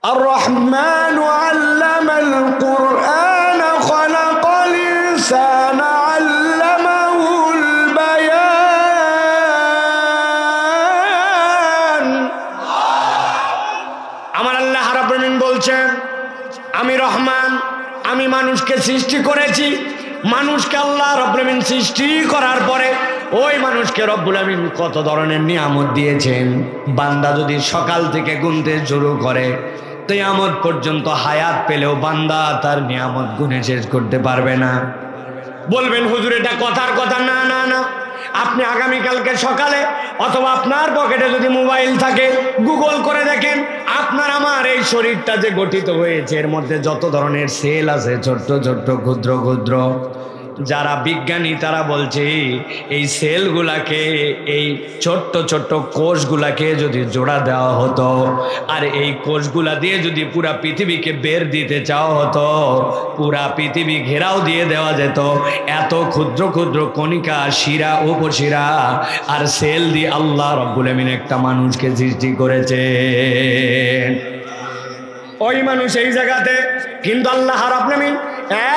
আর রহমান আল্লামাল কুরআন খালাকাল ইনসানা আল্লামাহুল বায়ান। আমার আল্লাহ রাব্বুল আলামিন বলছেন, আমি রহমান, আমি মানুষকে সৃষ্টি করেছি। মানুষকে আল্লাহ রাব্বুল আলামিন সৃষ্টি করার পরে ওই মানুষকে রব্বুল আমিন কত ধরনের নিয়ামত দিয়েছেন। বান্দা যদি সকাল থেকে গুনতে শুরু করে কিয়ামত পর্যন্ত হায়াত পেলেও বান্দা তার নিয়ামত গুনে শেষ করতে পারবে না। বলবেন হুজুর এটা কথার কথা। না না না, আপনি আগামীকালকে সকালে অথবা আপনার পকেটে যদি মোবাইল থাকে গুগল করে দেখেন, আপনার আমার এই শরীরটা যে গঠিত হয়েছে এর মধ্যে যত ধরনের সেল আছে, ছোট্ট ছোট্ট ক্ষুদ্র ক্ষুদ্র, যারা বিজ্ঞানী তারা বলছে এই সেলগুলাকে, এই ছোট্ট ছোট্ট কোষগুলাকে যদি জোড়া দেওয়া হতো আর এই কোষগুলা দিয়ে যদি পুরা পৃথিবীকে বের দিতে চাওয়া হতো, পুরা পৃথিবী ঘেরাও দিয়ে দেওয়া যেত। এত ক্ষুদ্র ক্ষুদ্র কণিকা, শিরা, উপশিরা আর সেল দিয়ে আল্লাহ রাব্বুল আমিন একটা মানুষকে সৃষ্টি করেছে। ওই মানুষ এই জায়গাতে, কিন্তু আল্লাহ রাব্বুল আমিন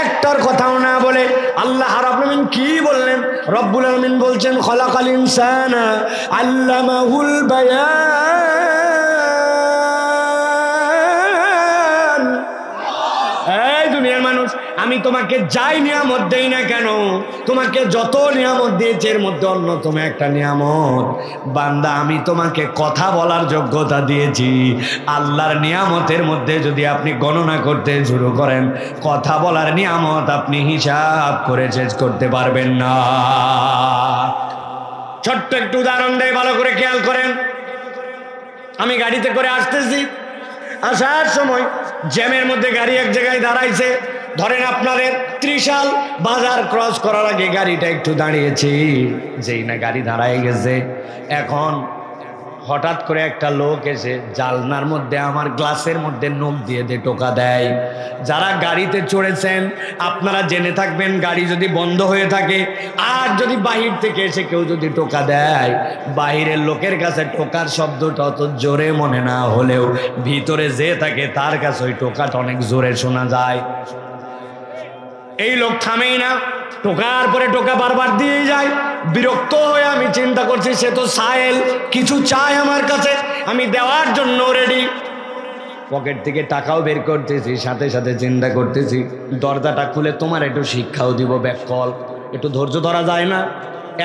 একটার কথাও না বলে আল্লাহ রাব্বুল আমিন কি বললেন? রব্বুল আমিন বলছেন খলাকাল ইনসানা আল্লামাহুল বায়ান। এই দুনিয়ার মানুষ, আমি তোমাকে যাই নিয়ামত দেই না কেন, তোমাকে যত নিয়ামত দিয়েছে এর মধ্যে অন্যতম একটা নিয়ামত বান্দা, আমি তোমাকে কথা বলার যোগ্যতা দিয়েছি। আল্লাহর নিয়ামতের মধ্যে যদি আপনি গণনা করতে শুরু করেন, কথা বলার নিয়ামত আপনি হিসাব করে শেষ করতে পারবেন না। ছোট্ট একটু উদাহরণ দেয়, ভালো করে খেয়াল করেন। আমি গাড়িতে করে আসতেছি, আসার সময় জ্যামের মধ্যে গাড়ি এক জায়গায় দাঁড়াইছে। ধরেন আপনাদের ত্রিশাল বাজার ক্রস করার আগে গাড়িটা একটু দাঁড়িয়েছি, যেই না গাড়ি দাঁড়ায় গেছে, এখন হঠাৎ করে একটা লোক এসে জানলার মধ্যে আমার গ্লাসের মধ্যে নখ দিয়ে টোকা দেয়। যারা গাড়িতে চড়েছেন আপনারা জেনে থাকবেন, গাড়ি যদি বন্ধ হয়ে থাকে আর যদি বাহির থেকে এসে কেউ যদি টোকা দেয়, বাহিরের লোকের কাছে টোকার শব্দটা অত জোরে মনে না হলেও ভিতরে যে থাকে তার কাছে ওই টোকাটা অনেক জোরে শোনা যায়। এই লোক থামেই না, টোকার পরে টোকা বারবার দিয়ে যায়। বিরক্ত হয়ে আমি চিন্তা করছি, সে তো সায়েল, কিছু চায় আমার কাছে, আমি দেওয়ার জন্য রেডি। পকেট থেকে টাকাও বের করতেছি, সাথে সাথে চিন্তা করতেছি দরজাটা খুলে তোমার একটু শিক্ষাও দিব। ব্যাককল, একটু ধৈর্য ধরা যায় না?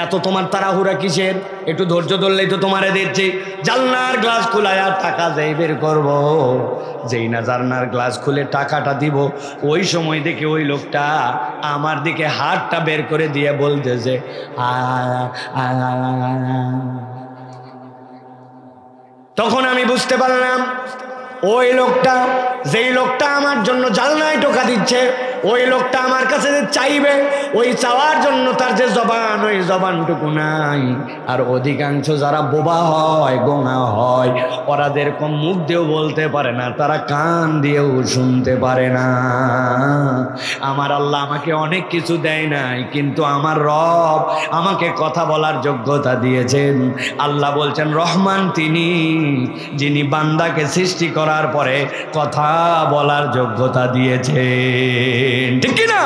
এত তোমার তাড়াহুড়া কিসের? একটু ধৈর্য ধরলেই তো তোমারে দিচ্ছি। জানলার গ্লাস খুলায় আর টাকা যেই বের করব, যেই না জানলার গ্লাস খুলে টাকাটা দিব, ওই সময় দেখে ওই লোকটা আমার দিকে হাতটা বের করে দিয়ে বলতেছে তখন আমি বুঝতে পারলাম ওই লোকটা, যেই লোকটা আমার জন্য জানলায় টোকা দিচ্ছে, ওই লোকটা আমার কাছে যে চাইবে, ওই চাওয়ার জন্য তার যে জবান, ওই জবানটুকু নাই। আর অধিকাংশ যারা বোবা হয়, গোঙা হয়, ওরা যেরকম মুখ দিয়েও বলতে পারে না, তারা কান দিয়েও শুনতে পারে না। আমার আল্লাহ আমাকে অনেক কিছু দেয় নাই, কিন্তু আমার রব আমাকে কথা বলার যোগ্যতা দিয়েছেন। আল্লাহ বলছেন রহমান তিনি, যিনি বান্দাকে সৃষ্টি করার পরে কথা বলার যোগ্যতা দিয়েছেন। ঠিক কি না?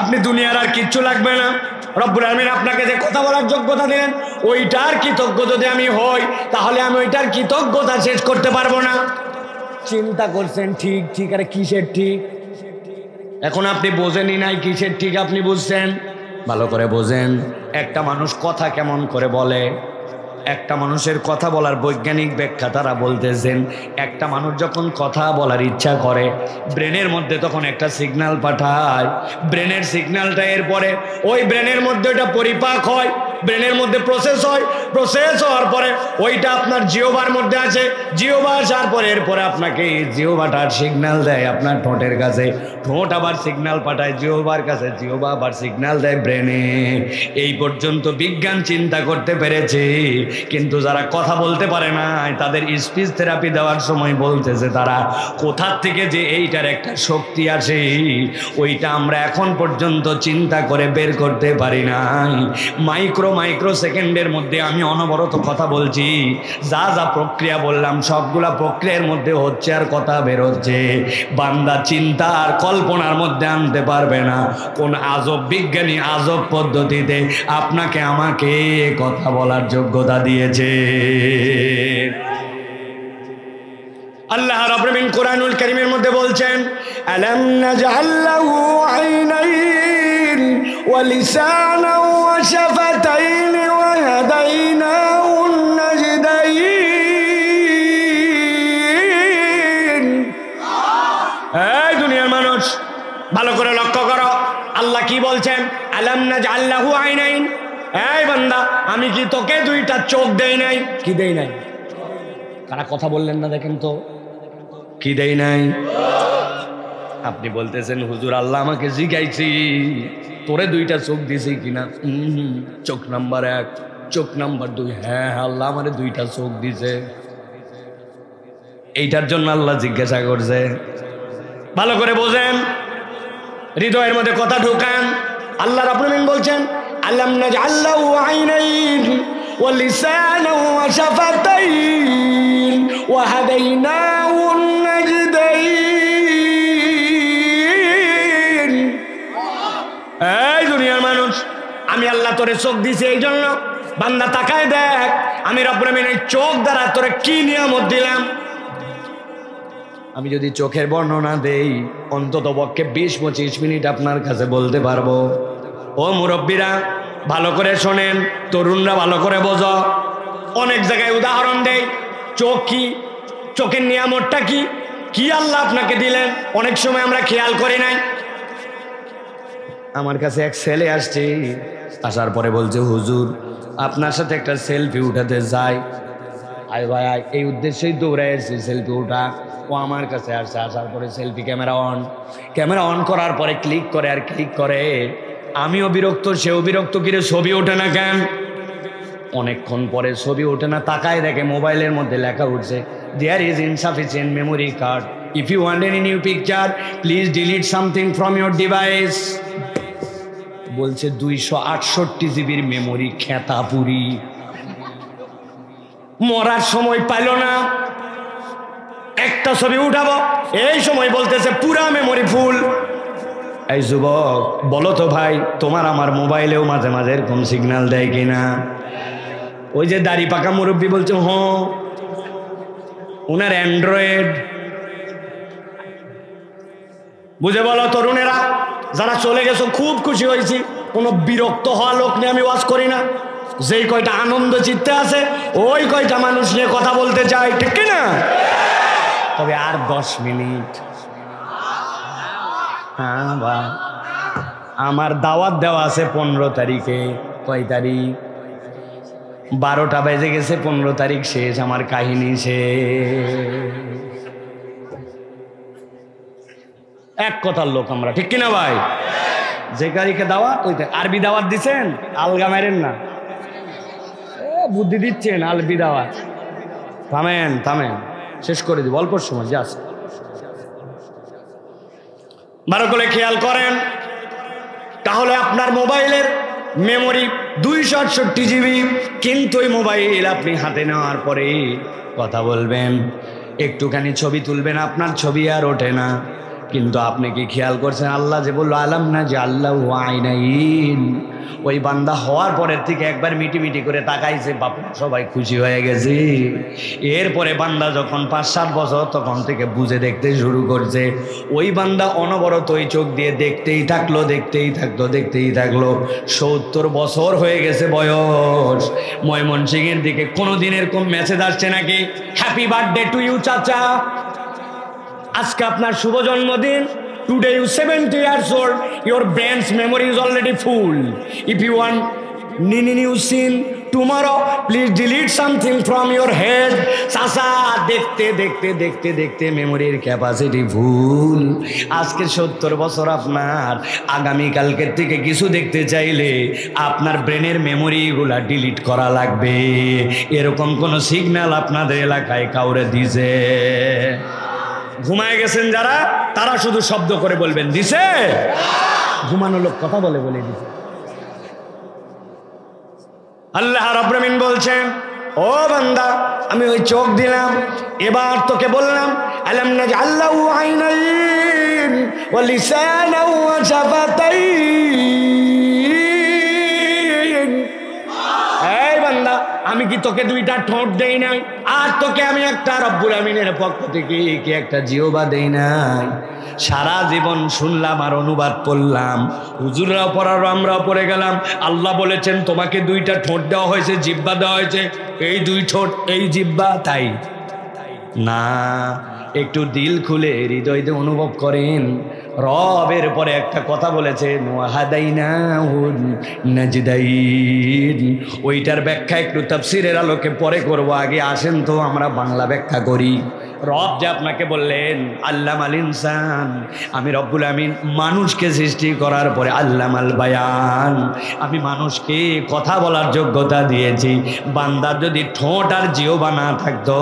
আপনি দুনিয়ার আর কিচ্ছু লাগবে না, রব্বুল আমিন আপনাকে যে কথা বলার যোগ্যতা দিলেন, ওইটার কৃতজ্ঞ যদি আমি হই, তাহলে আমি ওইটার কৃতজ্ঞতা শেষ করতে পারবো না। চিন্তা করছেন ঠিক ঠিক, আরে কিসের ঠিক? এখন আপনি বোঝেনই নাই কিসের ঠিক, আপনি বুঝছেন, ভালো করে বোঝেন। একটা মানুষ কথা কেমন করে বলে, একটা মানুষের কথা বলার বৈজ্ঞানিক ব্যাখ্যা তারা বলতেছেন, একটা মানুষ যখন কথা বলার ইচ্ছা করে ব্রেনের মধ্যে তখন একটা সিগন্যাল পাঠায়, ব্রেনের সিগন্যালটা এরপরে ওই ব্রেনের মধ্যে ওইটা পরিপাক হয়, ব্রেনের মধ্যে প্রসেস হয়, প্রসেস হওয়ার পরে ওইটা আপনার জিহ্বার মধ্যে আছে, জিহ্বা আসার পরে এরপরে আপনাকে জিহ্বাটার সিগন্যাল দেয় আপনার ঠোঁটের কাছে, ঠোঁট আবার সিগন্যাল পাঠায় জিহ্বার কাছে, জিহ্বা আবার সিগন্যাল দেয় ব্রেনে। এই পর্যন্ত বিজ্ঞান চিন্তা করতে পেরেছে, কিন্তু যারা কথা বলতে পারে না তাদের স্পিচ থেরাপি দেওয়ার সময় বলতেছে তারা কোথার থেকে যে এইটার একটা শক্তি আসে ওইটা আমরা এখন পর্যন্ত চিন্তা করে বের করতে পারি নাই। মাইক্রো মাইক্রো সেকেন্ডের মধ্যে আমি অনবরত কথা বলছি, যা যা প্রক্রিয়া বললাম সবগুলা প্রক্রিয়ার মধ্যে হচ্ছে আর কথা বেরোচ্ছে। বান্দা চিন্তা আর কল্পনার মধ্যে আনতে পারবে না কোন আজব বিজ্ঞানী আজব পদ্ধতিতে আপনাকে আমাকে কথা বলার যোগ্যতা দিয়েছে। আল্লাহ রাব্বুল আলামিন কোরআনুল কারীমের মধ্যে বলছেন, আলাম নাজআল লাহু আইনাইন ওয়া লিসানান ওয়া শাফাতাইন ওয়া হাদাইনাহুন নাজদাইন। এই দুনিয়ার মানুষ ভালো করে লক্ষ্য করো, আল্লাহ কি বলছেন? আলাম নাজআল লাহু আইনাইন, এই বান্দা আমি কি তোকে দুইটা চোখ দেই নাই? কি দেই নাই? কারা কথা বললেন না দেখেন তো, কি দেই নাই? আপনি বলতেছেন হুজুর আল্লাহ আমাকে জিজ্ঞাইছি তোরে দুইটা চোখ দিছি কিনা। চোখ নাম্বার 1, চোখ নাম্বার 2, হ্যাঁ আল্লাহ আমারে দুইটা চোখ দিছে। এইটার জন্য আল্লাহ জিজ্ঞাসা করছে। ভালো করে বোঝেন, হৃদয়ের মধ্যে কথা ঢোকান। আল্লাহ রাব্বুল আলামিন বলছেন, আলাম নাজআল লাহু আইনাইন ওয়া লিসানান ওয়া শাফাতাইন ওয়া হাদাইনাহুন নাজদাইন। এই দুনিয়ার মানুষ, আমি আল্লাহ তোরে চোখ দিছি এই জন্য বান্দা তাকায় দেখ আমি রব্বুল আলামিন এই চোখ দ্বারা তোরে কি নিয়ামত দিলাম। আমি যদি চোখের বর্ণনা দেই অন্তত পক্ষে 20-25 মিনিট আপনার কাছে বলতে পারবো। ও মুরব্বীরা ভালো করে শোনেন, তরুণরা ভালো করে বোঝো। অনেক জায়গায় উদাহরণ দেই, চোখ কি, চোখের নিয়ামতটা কি, কি আল্লাহ আপনাকে দিলেন অনেক সময় আমরা খেয়াল করি নাই। আমার কাছে এক ছেলে আসছে, আসার পরে বলছে হুজুর আপনার সাথে একটা সেলফি উঠাতে যাই। আয় ভাই আয়, এই উদ্দেশ্যেই দৌড়ে এসেছি সেলফি উঠা। ও আমার কাছে আসছে, আসার পরে সেলফি ক্যামেরা অন করার পরে ক্লিক করে আর ক্লিক করে। আমিও বিরক্ত, সেও বিরক্ত, কিরে ছবি ওঠে না কেন? অনেকক্ষণ পরে ছবি ওঠে না, তাকায় দেখে মোবাইলের মধ্যে লেখা উঠছে, there is insufficient memory card, if you want any new picture please delete something from your device. বলছে 268 জিবির মেমোরি খেতা পুরি। মরার সময় পাইল না, একটা ছবি উঠাবো এই সময় বলতেছে পুরা মেমোরি ফুল। এই যুবক বলো তো ভাই, তোমার আমার মোবাইলেও মাঝে মাঝে এরকম সিগন্যাল দেয় কিনা? ওই যে দাড়ি পাকা মুরব্বী বলছে হ্যাঁ, ওনার অ্যান্ড্রয়েড। বুঝে বলো তরুণেরা যারা চলে গেছো, খুব খুশি হয়েছি। কোনো বিরক্ত হওয়া লোক নিয়ে আমি ওয়াজ করি না। যেই কয়টা আনন্দ চিত্তে আছে ওই কয়টা মানুষ নিয়ে কথা বলতে চাই, ঠিক কিনা? তবে আর 10 মিনিট। হ্যাঁ ভাই, আমার দাওয়াত দেওয়া আছে 15 তারিখে। কয় তারিখ? 12টা বেজে গেছে, 15 তারিখ শেষ, আমার কাহিনী শেষ। এক কথার লোক আমরা, ঠিক কিনা ভাই? যে তারিখে দাওয়াত ওই আরবি দাওয়াত দিচ্ছেন, আলগা মেরেন না, বুদ্ধি দিচ্ছেন আরবি দাওয়াত। থামেন, শেষ করে দিব অল্প সময় জাস্ট। ভালো করে খেয়াল করেন, তাহলে আপনার মোবাইলের মেমোরি 268 জিবি, কিন্তু ওই মোবাইল আপনি হাতে নেওয়ার পরে কথা বলবেন, একটুখানি ছবি তুলবেন, আপনার ছবি আর ওঠে না। কিন্তু আপনি কি খেয়াল করছেন আল্লাহ যে বললো আলাম না যে আল্লাহ আইনাইন, ওই বান্দা হওয়ার পরের থেকে একবার মিটি করে তাকাইছে, বাপ সবাই খুশি হয়ে গেছে। এরপরে বান্দা যখন 5-7 বছর তখন থেকে বুঝে দেখতে শুরু করছে। ওই বান্দা অনবরত ওই চোখ দিয়ে দেখতেই থাকলো 70 বছর হয়ে গেছে বয়স। ময়মনসিংহের দিকে কোনোদিন এরকম মেসেজ আসছে নাকি, হ্যাপি বার্থডে টু ইউ চাচা, আজকে আপনার শুভ জন্মদিন, today you 70 years old, your brain's memory is already full, if you want new scene tomorrow please delete something from your head। চাচা দেখতে মেমোরির ক্যাপাসিটি ফুল। আজকে 70 বছর আপনার, আগামীকালকের থেকে কিছু দেখতে চাইলে আপনার ব্রেনের মেমোরিগুলা ডিলিট করা লাগবে। এরকম কোন সিগন্যাল আপনাদের এলাকায় কাউরে দিছে? ঘুমায় গেছেন যারা, তারা শুধু শব্দ করে বলবেন দিছে। ঘুমানো লোক কথা বলে দিছে। আল্লাহ রাব্বুল আমিন বলছেন, ও বান্দা আমি ওই চোখ দিলাম, এবার তোকে বললাম আলাম নাজআল লাহু আইনাইন ওয়া লিসানান ওয়া শাফাতাইন। এই বান্দা আমি কি তোকে দুইটা ঠোঁট দেই নাই? আর তোকে আমি একটা রব্বুল আমিনের পক্ষ থেকে কি একটা জিহ্বা দেই নাই? সারা জীবন শুনলাম আর অনুবাদ করলাম, হুজুররাও পড়ারও আমরাও পড়ে গেলাম। আল্লাহ বলেছেন তোমাকে দুইটা ঠোঁট দেওয়া হয়েছে, জিহ্বা দেওয়া হয়েছে, এই দুই ঠোঁট এই জিহ্বা, তাই না? একটু দিল খুলে হৃদয় দিয়ে অনুভব করেন, রবের পরে একটা কথা বলেছেন ওয়াহাদাইনাহুন নাজদাইন। ওইটার ব্যাখ্যা একটু তাফসীরের আলোকে পরে করব, আগে আসেন তো আমরা বাংলা ব্যাখ্যা করি। রব যে আপনাকে বললেন আল্লামাল ইনসান, আমি রব্বুল আমিন মানুষকে সৃষ্টি করার পরে আল্লামাল বায়ান, আমি মানুষকে কথা বলার যোগ্যতা দিয়েছি। বান্দার যদি ঠোঁট আর জিহ্বা না থাকতো,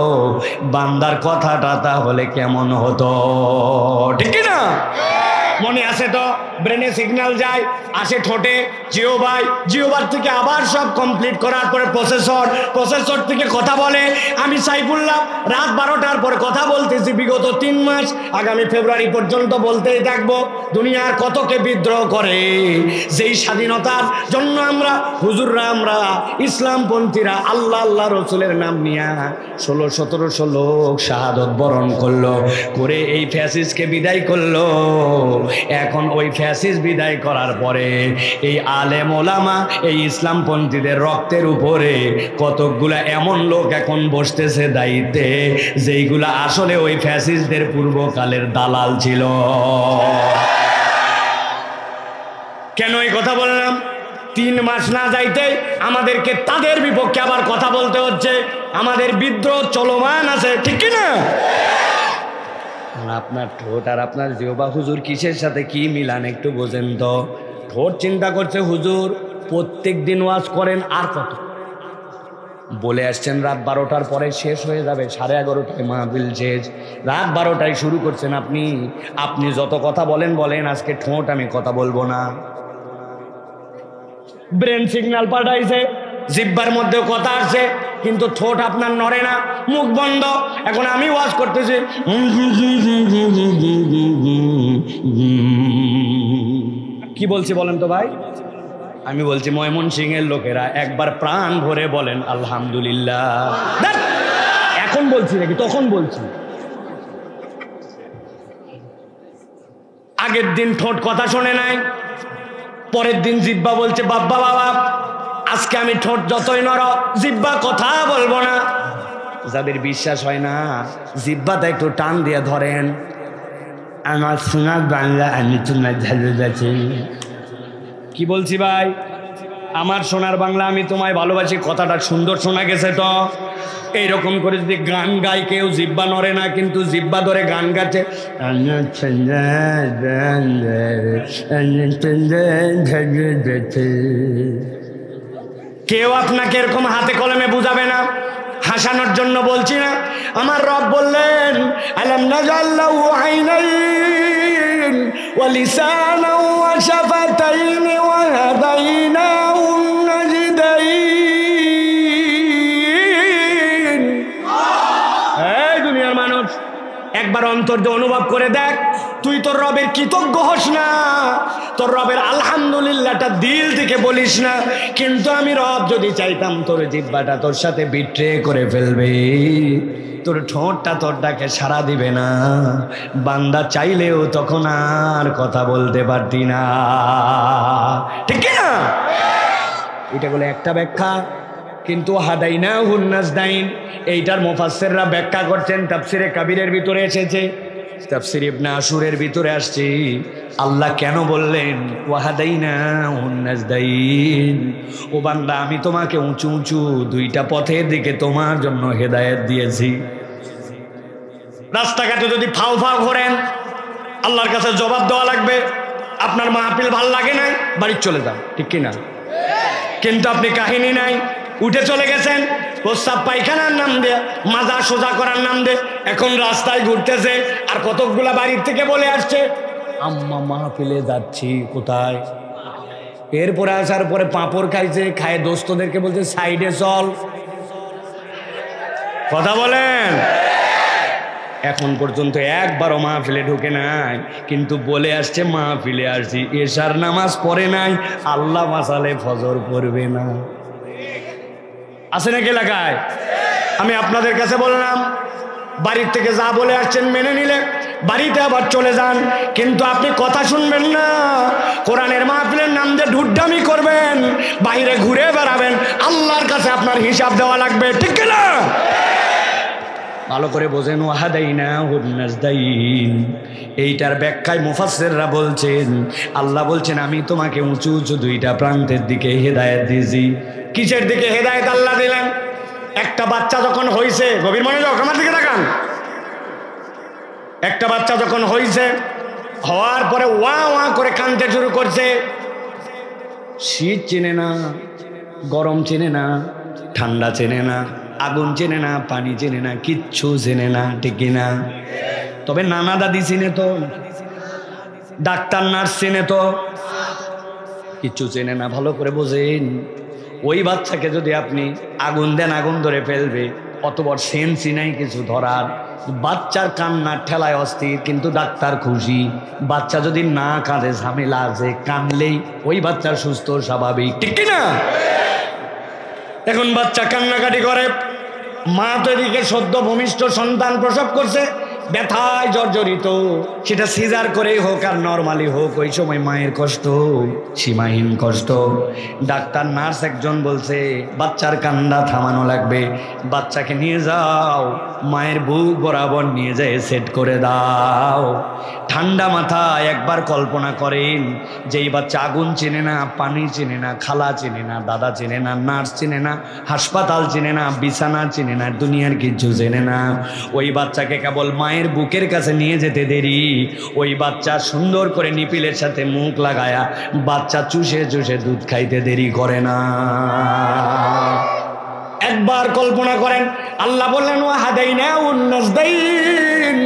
বান্দার কথাটা তাহলে কেমন হতো? ঠিক না? মনে আছে তো? ব্রেনে সিগন্যাল যায়, আসে ঠোঁটে, জিহ্বার থেকে আবার সব কমপ্লিট করার পরে প্রসেসর থেকে কথা বলে। আমি সাইফুল্লাহ রাত 12টার পর কথা বলতেছি বিগত 3 মাস, আগামী ফেব্রুয়ারি পর্যন্ত বলতেই থাকবো। দুনিয়ার কতকে বিদ্রোহ করে, যেই স্বাধীনতার জন্য আমরা হুজুররা, আমরা ইসলামপন্থীরা আল্লাহ রসুলের নাম নিয়ে 1600-1700 লোক শাহাদত বরণ করলো, করে এই ফ্যাসিস্টকে বিদায় করলো। এখন ওই ফ্যাসিস্ট বিদায় করার পরে এই আলেম ওলামা, এই ইসলামপন্থীদের রক্তের উপরে কতকগুলা এমন লোক এখন বসতেছে দায়িত্বে, যেইগুলা আসলে ওই ফ্যাসিস্টদের পূর্বকালের দালাল ছিল। কেন এই কথা বললাম? 3 মাস না যাইতে আমাদেরকে তাদের বিপক্ষে আবার কথা বলতে হচ্ছে, আমাদের বিদ্রোহ চলমান আছে, ঠিক কি না? আপনার ঠোঁট আর আপনার জিহ্বা হুজুর কিসের সাথে কি মিলান একটু বোঝেন তো। ঠোঁট চিন্তা করছে হুজুর প্রত্যেক দিন ওয়াজ করেন, আর কত বলে আসছেন রাত 12টার পরে শেষ হয়ে যাবে, 11:30টায় মাহফিল শেষ, রাত 12টায় শুরু করছেন আপনি যত কথা বলেন, আজকে ঠোঁট আমি কথা বলবো না। ব্রেন সিগন্যাল পাঠাইছে, জিহ্বার মধ্যেও কথা আসছে, কিন্তু ঠোঁট আপনার নড়ে না, মুখ বন্ধ। এখন আমি ওয়াজ করতেছি, কি বলছি বলেন তো ভাই? আমি বলছি ময়মনসিংহের লোকেরা একবার প্রাণ ভরে বলেন আলহামদুলিল্লাহ। এখন বলছি নাকি তখন বলছি? আগের দিন ঠোঁট কথা শোনে নাই, পরের দিন জিহ্বা বলছে বাবা আজকে আমি ঠোঁট যতই নড় জিহ্বা কথা বলবো না। যাদের বিশ্বাস হয় না, জিহ্বাটা একটু টান দিয়ে ধরেন, আমার সোনার বাংলা আমি তোমার ভালোবাসি। কি বলছি ভাই? আমার সোনার বাংলা আমি তোমায় ভালোবাসি, কথাটা সুন্দর শোনা গেছে তো? এইরকম করে যদি গান গায় কেউ, জিহ্বা নড়ে না কিন্তু জিহ্বা ধরে গান গাচ্ছে, কেউ আপনাকে এরকম হাতে কলমে বুঝাবে না। হাসানোর জন্য বলছি না, আমার রব বললেন আলাম নাজআল লাহু আইনাইন ওয়া লিসানান ওয়া শাফাতাইন ওয়া হাদাইনাহু নাজদাইন। এই দুনিয়ার মানুষ একবার অন্তর দিয়ে অনুভব করে দেখ, তুই তোর রবের কৃতজ্ঞ হস না, তোর রবের আলহামদুলিল্লাহটা দিল থেকে বলিস না। কিন্তু আমি রব যদি চাইতাম তোর জিহ্বাটা তোর সাথে বিট্রে করে ফেলবে, তোর ঠোঁটটা তোর ডাকে সাড়া দিবে না, বান্দা চাইলেও তখন আর কথা বলতে পারতি না, ঠিক না? এটা বলে একটা ব্যাখ্যা। কিন্তু হাদাইনাহুন নাজদাইন এইটার মুফাসসিররা ব্যাখ্যা করছেন, তাফসিরে কাবীরের ভিতরে এসেছে, তাফসির ইবনে আশুরের ভিতরে আসছে, আল্লাহ কেন বললেন ওয়াহাদাইনাহুন নাজদাইন? ও বান্দা আমি তোমাকে উঁচু উঁচু 2টা পথের দিকে তোমার জন্য হেদায়েত দিয়েছি। রাস্তাঘাটে যদি ফাও করেন, আল্লাহর কাছে জবাব দেওয়া লাগবে। আপনার মাহফিল ভাল লাগে নাই, বাড়ি চলে যান, ঠিক কিনা? কিন্তু আপনি কাহিনী নাই, উঠে চলে গেছেন প্রস্তাব পায়খানার নাম দিয়ে, মাজা সোজা করার নাম দিয়ে, এখন রাস্তায় ঘুরতেছে। আর কতকগুলা বাড়ির থেকে বলে আসছে আম্মা মাহফিলে যাচ্ছি। কোথায়? এরপরে আসার পরে পাঁপড় খাইছে, খায় দোস্তদেরকে বলছে সাইডে চল। কথা বলেন। এখন পর্যন্ত একবারও মাহফিলে ঢুকে নাই, কিন্তু বলে আসছে মাহফিলে আসছি, এশার নামাজ পড়ে নাই, আল্লাহ বাঁচালে ফজর পড়বে না। আছে নাকি এলাকায়? আমি আপনাদের কাছে বললাম, বাড়ির থেকে যা বলে আসছেন মেনে নিলে বাড়িতে আবার চলে যান, কিন্তু আপনি কথা শুনবেন না। কোরআনের মাহফিলের নাম দিয়ে ঢুড্ডামি করবেন, বাইরে ঘুরে বেড়াবেন, আল্লাহর কাছে আপনার হিসাব দেওয়া লাগবে, ঠিক না? ভালো করে বোঝেন। ওয়াহাদাইনা হুন্নাজদাইন, এইটার ব্যাখ্যায় মুফাসসিররা বলছেন, আল্লাহ বলছেন আমি তোমাকে উঁচু উঁচু দুইটা প্রান্তের দিকে হেদায়েত দিয়েছি। কিসের দিকে হেদায়েত আল্লাহ দিলেন? একটা বাচ্চা যখন হইছে, গভীর মনোযোগ আমার দিকে তাকান, একটা বাচ্চা যখন হইছে, হওয়ার পরে ওয়া ওয়া করে কাঁদতে শুরু করছে। শীত চেনে না, গরম চেনে না, ঠান্ডা চেনে না, আগুন চেনে না, পানি চেনে না, কিচ্ছু চেনে না, ঠিক না? তবে নানা দাদি চেনে তো, ডাক্তার নার্স চেনে তো, কিচ্ছু চেনে না। ভালো করে বোঝেন। ওই বাচ্চাকে যদি আপনি আগুন দেন, আগুন ধরে ফেলবে, অত বড় সেন্সই নাই কিছু ধরার। বাচ্চার কান্নার ঠেলায় অস্থির, কিন্তু ডাক্তার খুশি। বাচ্চা যদি না কাঁদে, ঝামেলা আছে, কাঁদলেই ওই বাচ্চার সুস্থ স্বাভাবিক, ঠিক না? এখন বাচ্চা কান্নাকাটি করে, মা তো এদিকে সদ্য ভূমিষ্ঠ সন্তান প্রসব করছে, ব্যথায় জর্জরিত, সেটা সিজার করেই হোক আর নরমালি হোক, ওই সময় মায়ের কষ্ট সীমাহীন কষ্ট। ডাক্তার নার্স একজন বলছে বাচ্চার কান্না থামানো লাগবে, বাচ্চাকে নিয়ে যাও, মায়ের বুক বরাবর নিয়ে যায় সেট করে দাও। ঠান্ডা মাথায় একবার কল্পনা করেন, যেই বাচ্চা আগুন চেনে না, পানি চেনে না, খালা চেনে না, দাদা চেনে না, নার্স চেনে না, হাসপাতাল চেনে না, বিছানা চেনে না, দুনিয়ার কিছু চেনে না, ওই বাচ্চাকে কেবল মায়ের বুকের কাছে নিয়ে যেতে দেরি, ওই বাচ্চা সুন্দর করে নিপিলের সাথে মুখ লাগায়া বাচ্চা চুষে চুষে দুধ খাইতে দেরি করে না। একবার কল্পনা করেন, আল্লাহ বললেন ওয়াহাদাইনা উন্নাজদাইন,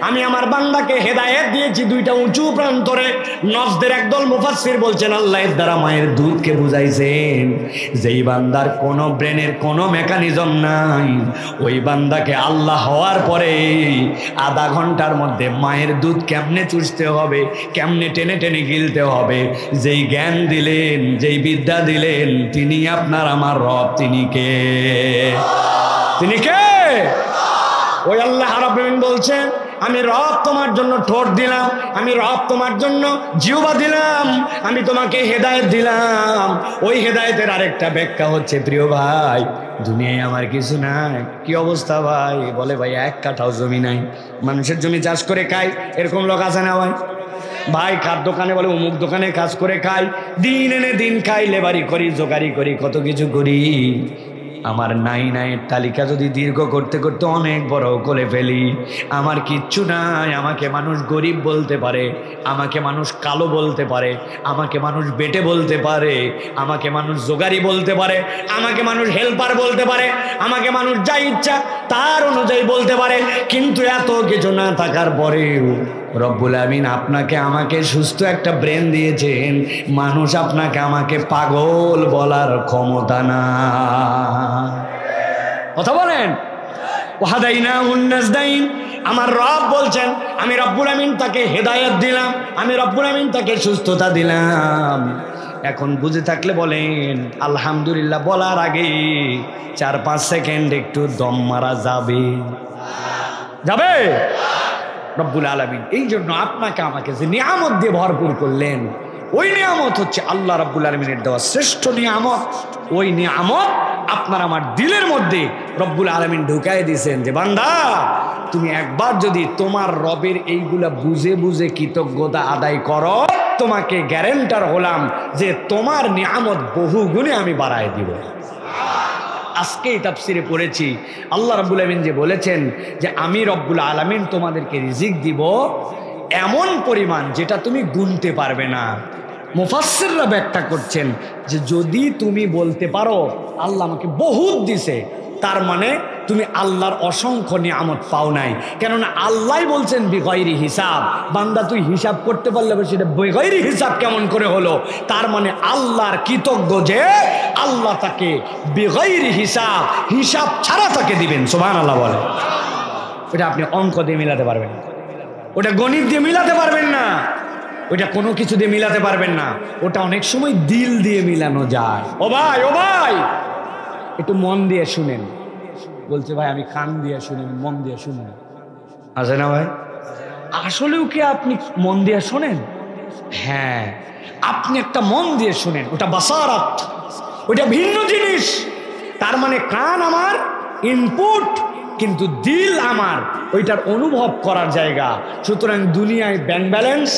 আমি আমার বান্দাকে হেদায়েত দিয়েছি দুইটা উঁচু প্রান্তরে। নজদের একদল মুফাসসির বলছেন আল্লাহ এর দ্বারা মায়ের দুধকে বুঝাইছেন, যেই বান্দার কোনো ব্রেনের কোনো মেকানিজম নাই, ওই বান্দাকে আল্লাহ হওয়ার পরে আধা ঘন্টার মধ্যে মায়ের দুধ কেমনে চুষতে হবে, কেমনে টেনে টেনে গিলতে হবে, যেই জ্ঞান দিলেন, যেই বিদ্যা দিলেন, তিনি আপনার আমার রব। তিনি কে? তিনি কে? ওই আল্লাহ রাব্বুল আলামিন বলছেন আমি রব তোমার জন্য ঠোঁট দিলাম, আমি রব তোমার জন্য জিহ্বা দিলাম, আমি তোমাকে হেদায়েত দিলাম। ওই হেদায়েতের আরেকটা ব্যাখ্যা হচ্ছে, প্রিয় ভাই, দুনিয়ায় আমার কিছু নাই। কি অবস্থা ভাই? বলে ভাই এক কাঠাও জমি নাই, মানুষের জমি চাষ করে খাই, এরকম লোক আছে না ভাই? ভাই কার দোকানে বলে অমুক দোকানে কাজ করে খাই, দিন এনে দিন খাই, লেবারি করি, জোগাড়ি করি, কত কিছু করি। আমার নাই নাইয়ের তালিকা যদি দীর্ঘ করতে করতে অনেক বড় করে ফেলি, আমার কিচ্ছু নাই। আমাকে মানুষ গরিব বলতে পারে, আমাকে মানুষ কালো বলতে পারে, আমাকে মানুষ বেটে বলতে পারে, আমাকে মানুষ জোগাড়ি বলতে পারে, আমাকে মানুষ হেল্পার বলতে পারে, আমাকে মানুষ যা ইচ্ছা তার অনুযায়ী বলতে পারে, কিন্তু এত কিছু না থাকার পরেও রব্বুল আমিন আপনাকে আমাকে সুস্থ একটা ব্রেন দিয়েছেন, মানুষ আপনাকে আমাকে পাগল বলার ক্ষমতা না। কথা বলেন। ওয়াহাদাইনা উন্নাজদাইন, আমার রব বলছেন আমি রব্বুল আমিন তাকে হেদায়েত দিলাম, আমি রব্বুল আমিন তাকে সুস্থতা দিলাম। এখন বুঝে থাকলে বলেন আলহামদুলিল্লাহ বলার আগে 4-5 সেকেন্ড একটু দম মারা যাবে? যাবে? রব্বুল আলামিন এই জন্য আপনাকে আমাকে যে নিয়ামত দিয়ে ভরপুর করলেন, ওই নিয়ামত হচ্ছে আল্লাহ রব্বুল আলামিনের দেওয়া শ্রেষ্ঠ নিয়ামত। ওই নিয়ামত আপনার আমার দিলের মধ্যে রব্বুল আলামিন ঢুকাই দিয়েছেন যে বান্দা তুমি একবার যদি তোমার রবের এইগুলা বুঝে বুঝে কৃতজ্ঞতা আদায় করো, তোমাকে গ্যারান্টার হলাম যে তোমার নিয়ামত বহুগুণে আমি বাড়ায় দিব। আজকেই তাফসিরে পড়েছি আল্লাহ রাব্বুল আলামিন যে বলেছেন যে আমি রব্বুল আলামিন তোমাদেরকে রিজিক দিব এমন পরিমাণ যেটা তুমি গুনতে পারবে না। মুফাসসিররা ব্যাখ্যা করছেন যে যদি তুমি বলতে পারো আল্লাহ আমাকে বহুত দিছে, তার মানে তুমি আল্লাহর অসংখ্য নিয়ামত পাও নাই। কেননা আল্লাহ বলছেন বিগয়রি হিসাব, বান্দা তুই হিসাব করতে পারলে সেটা বিগয়রি হিসাব কেমন করে হলো? তার মানে আল্লাহর কৃতজ্ঞ যে আল্লাহ তাকে বিগয়রি হিসাব, হিসাব ছাড়া তাকে দিবেন। সুবহানাল্লাহ বলে। ওটা আপনি অঙ্ক দিয়ে মিলাতে পারবেন না, ওটা গণিত দিয়ে মিলাতে পারবেন না, ওটা কোনো কিছু দিয়ে মিলাতে পারবেন না। ওটা অনেক সময় দিল দিয়ে মিলানো যায়। ও ভাই একটু মন দিয়ে শুনেন। বলছে ভাই আমি কান দিয়ে শুনেন, মন দিয়ে শুনেন, আছে না ভাই? আসলেও কি আপনি মন দিয়ে শোনেন? হ্যাঁ, আপনি একটা মন দিয়ে শুনেন, ওটা বাসারাত, ওটা ভিন্ন জিনিস। তার মানে কান আমার ইনপুট, কিন্তু দিল আমার ওইটার অনুভব করার জায়গা। সুতরাং দুনিয়ায় ব্যাংক ব্যালেন্স,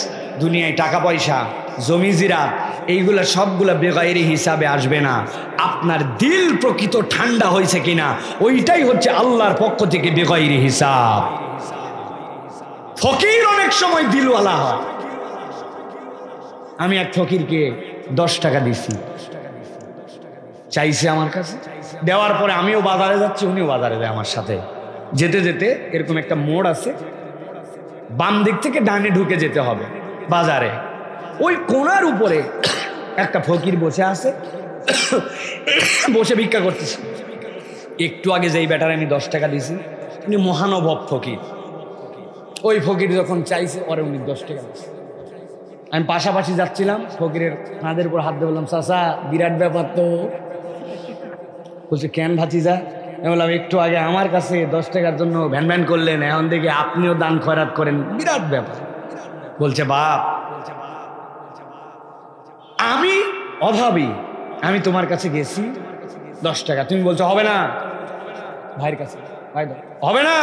দুনিয়ায় টাকা পয়সা, জমি জিরাত, এইগুলা সবগুলা বেগাইরি হিসাবে আসবে না। আপনার দিল প্রকৃত ঠান্ডা হয়েছে কিনা, ওইটাই হচ্ছে আল্লাহর পক্ষ থেকে বেগাইরি হিসাব। ফকির অনেক সময় দিলওয়ালা হয়। আমি এক ফকিরকে 10 টাকা দিছি, চাইছে আমার কাছে, দেওয়ার পরে আমিও বাজারে যাচ্ছি, উনিও বাজারে যায় আমার সাথে। যেতে যেতে এরকম একটা মোড় আছে, বাম দিক থেকে ডানে ঢুকে যেতে হবে বাজারে। ওই কোণার উপরে একটা ফকির বসে আছে, বসে ভিক্ষা করতেছে। একটু আগে যেই ব্যাটারে আমি 10 টাকা দিছি, উনি মহানুভব ফকির। ওই ফকির যখন চাইছে ওরে উনি 10 টাকা দিচ্ছে। আমি পাশাপাশি যাচ্ছিলাম, ফকিরের কাঁধের উপর হাত দিয়ে বললাম, চাচা বিরাট ব্যাপার তো। বলছে কেন ভাতিজা? আমি বললাম একটু আগে আমার কাছে 10 টাকার জন্য ভ্যান ভ্যান করলেন, এখন দেখে আপনিও দান খয়রাত করেন, বিরাট ব্যাপার। বলছে বাপ আমি অভাবী, আমি তোমার কাছে গেছি 10 টাকা, তুমি বলছো হবে না। ভাইয়ের কাছে, ভাই হবে না,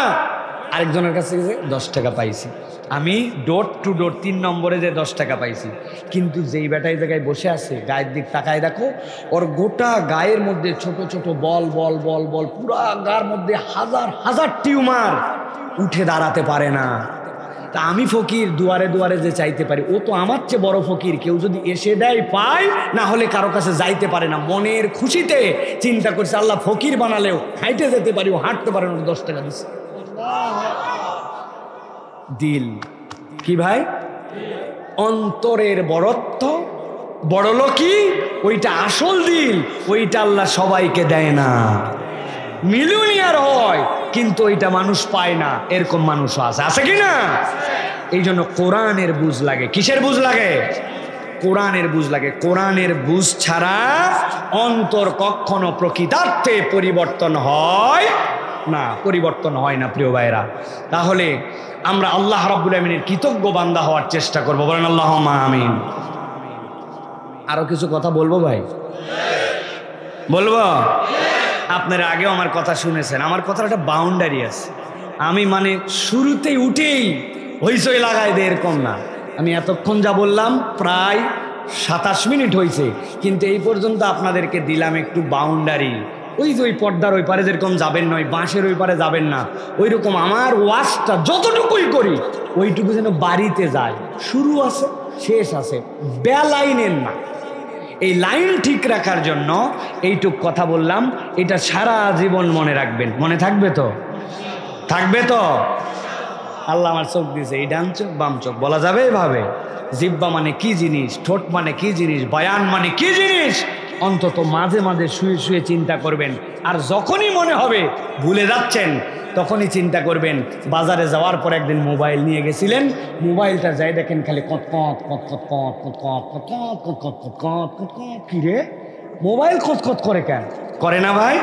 আরেকজনের কাছে গেছে 10 টাকা পাইছি। আমি ডোর টু ডোর 3 নম্বরে যে 10 টাকা পাইছি। কিন্তু যেই বেটাই জায়গায় বসে আছে, গায়ের দিক তাকায় দেখো, ওর গোটা গায়ের মধ্যে ছোট ছোট বল বল বল বল, পুরা গার মধ্যে হাজার হাজার টিউমার, উঠে দাঁড়াতে পারে না। তা আমি ফকির দুয়ারে দুয়ারে যে চাইতে পারি, ও তো আমার চেয়ে বড় ফকির, কেউ যদি এসে দেয় পায়, না হলে কারো কাছে যাইতে পারে না। মনের খুশিতে চিন্তা করছে আল্লাহ ফকির বানালেও হাইটে যেতে পারি, ও হাঁটতে পারে না, 10 টাকা দিচ্ছে। দিল কি ভাই? অন্তরের বড়ত্ব, বড় লোকই, ওইটা আসল দিল। ওইটা আল্লাহ সবাইকে দেয় না। মিলিয়নিয়ার হয় কিন্তু ওইটা মানুষ পায় না, এরকম মানুষও আছে, আছে কি না? এই জন্য কোরআনের বুঝ লাগে। কিসের বুঝ লাগে? কোরআনের বুঝ লাগে। কোরআনের বুঝ ছাড়া অন্তর কখনো প্রকৃতার্থে পরিবর্তন হয় না, পরিবর্তন হয় না প্রিয় ভাইরা। তাহলে আমরা আল্লাহ রাব্বুল আমিনের কৃতজ্ঞ বান্দা হওয়ার চেষ্টা করব। বলেন আল্লাহুম্মা আমিন। আরো কিছু কথা বলবো ভাই? বলবো? আপনারা আগেও আমার কথা শুনেছেন, আমার কথার একটা বাউন্ডারি আছে। আমি মানে শুরুতেই উঠেই হইচই লাগাই দে এরকম না। আমি এতক্ষণ যা বললাম প্রায় 27 মিনিট হয়েছে, কিন্তু এই পর্যন্ত আপনাদেরকে দিলাম একটু বাউন্ডারি। ওই যে ওই পর্দার ওই পারে যেরকম যাবেন নয়, বাঁশের ওই পারে যাবেন না, ওই রকম আমার ওয়াজটা যতটুকুই করি ওইটুকু যেন বাড়িতে যায়। শুরু আছে, শেষ আছে, বেলাইনের না। এই লাইন ঠিক রাখার জন্য এইটুক কথা বললাম। এটা সারা জীবন মনে রাখবেন। মনে থাকবে তো? থাকবে তো? আল্লাহ আমার চোখ দিয়েছে, এই ডান চোখ বাম চোখ, বলা যাবে এভাবে? জিব্বা মানে কি জিনিস, ঠোঁট মানে কি জিনিস, বয়ান মানে কি জিনিস, অন্তত মাঝে মাঝে শুয়ে শুয়ে চিন্তা করবেন। আর যখনই মনে হবে ভুলে যাচ্ছেন, তখনই চিন্তা করবেন বাজারে যাওয়ার পর একদিন মোবাইল নিয়ে গেছিলেন, মোবাইলটা যাই দেখেন খালি কত কত কত কত কত কত কত কত কত কত কত কত কত। কি রে, মোবাইল খতখত করে কেন? করে না ভাই?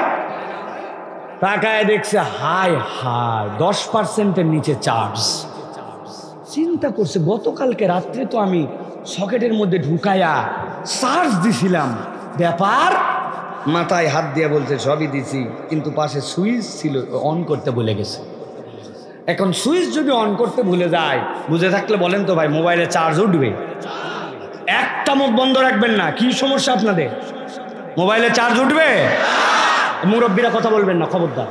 তাকায় দেখছে হাই হাই 10%-এর নিচে চার্জ। চিন্তা করছে গতকালকে রাত্রে তো আমি সকেটের মধ্যে ঢুকায়া চার্জ দিছিলাম, ব্যাপার। মাথায় হাত দিয়ে বলছে সবই দিছি, কিন্তু পাশে সুইচ ছিল, অন করতে ভুলে গেছে। এখন সুইচ যদি অন করতে ভুলে যায়, বুঝে থাকলে বলেন তো ভাই, মোবাইলে চার্জ উঠবে? একটা মুখ বন্ধ রাখবেন না। কি সমস্যা আপনাদের? মোবাইলে চার্জ উঠবে? মুরব্বীরা কথা বলবেন না খবরদার।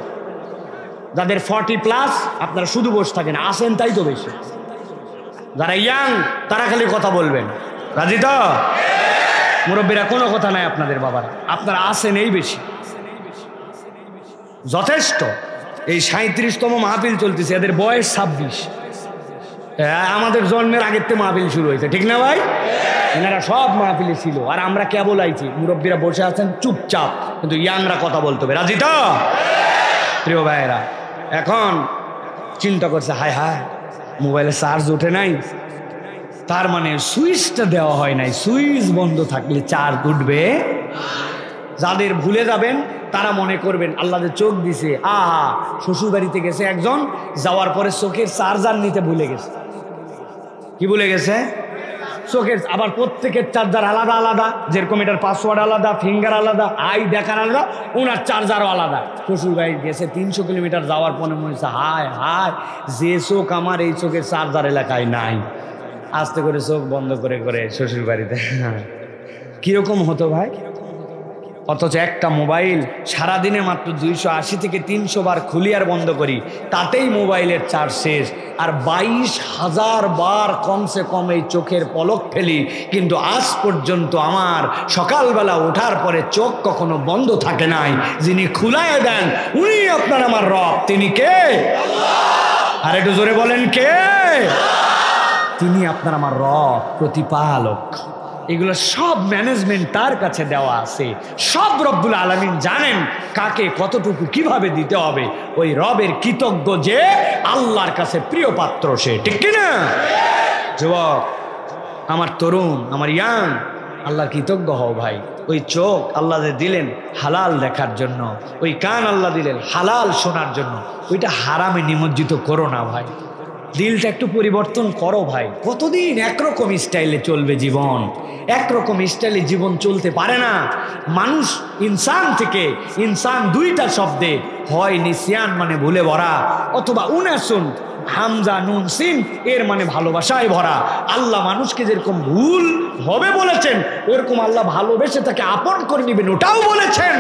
যাদের 40+ আপনারা শুধু বসে থাকেন, আসেন তাই তো বেশি। যারা ইয়াং তারা খালি কথা বলবেন, রাজি তো? মুরব্বীরা কোনো কথা নাই আপনাদের বাবার, আপনারা আসেন এই বেশি, যথেষ্ট। এই 37তম মাহফিল চলতেছে, এদের বয়স 26। আমাদের জন্মের আগের থেকে মাহফিল শুরু হয়েছে, ঠিক না ভাই? এনারা সব মাহফিলে ছিল, আর আমরা কেবল আইছি। মুরব্বীরা বসে আছেন চুপচাপ, কিন্তু ইয়াংরা কথা বলতে হবে। রাজি তো প্রিয় ভাইয়েরা? এখন চিন্তা করছে, হায় হায় মোবাইলে চার্জ ওঠে নাই, তার মানে সুইচটা দেওয়া হয় নাই। সুইচ বন্ধ থাকলে চার্জ উঠবে। যাদের ভুলে যাবেন তারা মনে করবেন আল্লাহ যে চোখ দিছে, আহা শ্বশুর বাড়িতে গেছে একজন, যাওয়ার পরে চোখের চার্জার নিতে ভুলে গেছে। কি ভুলে গেছে? চোখের। আবার প্রত্যেকের চার্জার আলাদা আলাদা, যেরকম এটার পাসওয়ার্ড আলাদা, ফিঙ্গার আলাদা, আই দেখার আলাদা, ওনার চার্জারও আলাদা। শ্বশুর বাড়ি গেছে 300 কিলোমিটার যাওয়ার পরে মনে হচ্ছে হায় হায়, যে চোখ আমার এই চোখের চার্জার এলাকায় নাই। আস্তে করে চোখ বন্ধ করে করে শ্বশুর বাড়িতে। কিরকম হতো ভাই? অথচ একটা মোবাইল সারাদিনে মাত্র 280 থেকে 300 বার খুলি আর বন্ধ করি, তাতেই মোবাইলের চার্জ শেষ। আর 22,000 বার কমসে কম এই চোখের পলক ফেলি, কিন্তু আজ পর্যন্ত আমার সকালবেলা ওঠার পরে চোখ কখনো বন্ধ থাকে নাই। যিনি খুলায় দেন উনি আপনার আমার রব। তিনি কে? আর একটু জোরে বলেন কে? তিনি আপনার আমার রব, প্রতিপালক। এগুলো সব ম্যানেজমেন্ট তার কাছে দেওয়া আছে। সব রব্বুল আলামিন জানেন কাকে কতটুকু কিভাবে দিতে হবে। ওই রবের কৃতজ্ঞ যে আল্লাহর কাছে প্রিয় পাত্র সে, ঠিক কিনা? যুবক আমার, তরুণ আমার, ইয়াং, আল্লাহর কৃতজ্ঞ হও ভাই। ওই চোখ আল্লাহ যে দিলেন হালাল দেখার জন্য, ওই কান আল্লাহ দিলেন হালাল শোনার জন্য, ওইটা হারামে নিমজ্জিত করো না ভাই। দিলটা একটু পরিবর্তন করো ভাই। কতদিন একরকম স্টাইলে চলবে জীবন? একরকম স্টাইলে জীবন চলতে পারে না। মানুষ ইনসান থেকে ইনসান দুইটা শব্দে, হয় নিসিয়ান মানে ভুলে ভরা, অথবা উনাসুন হামজা নুন সিন এর মানে ভালোবাসায় ভরা। আল্লাহ মানুষকে যেরকম ভুল হবে বলেছেন, ওরকম আল্লাহ ভালোবেসে তাকে আপন করে নেবেন, ওটাও বলেছেন।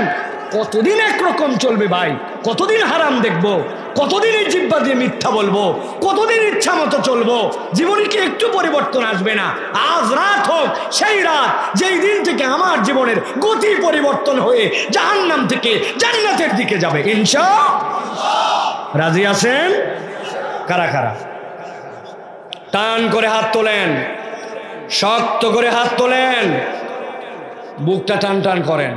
কতদিন একরকম চলবে ভাই? কতদিন হারাম দেখবো? কতদিন এই জিহ্বা দিয়ে মিথ্যা বলবো? কতদিন ইচ্ছা মতো চলবো? জীবনে কি একটু পরিবর্তন আসবে না? আজ রাত হোক সেই রাত যেই দিন থেকে আমার জীবনের গতি পরিবর্তন হয়ে জাহান্নাম থেকে জান্নাতের দিকে যাবে ইনশাআল্লাহ। রাজি আছেন? কারা কারা? টান করে হাত তোলেন, শক্ত করে হাত তোলেন, বুকটা টান টান করেন,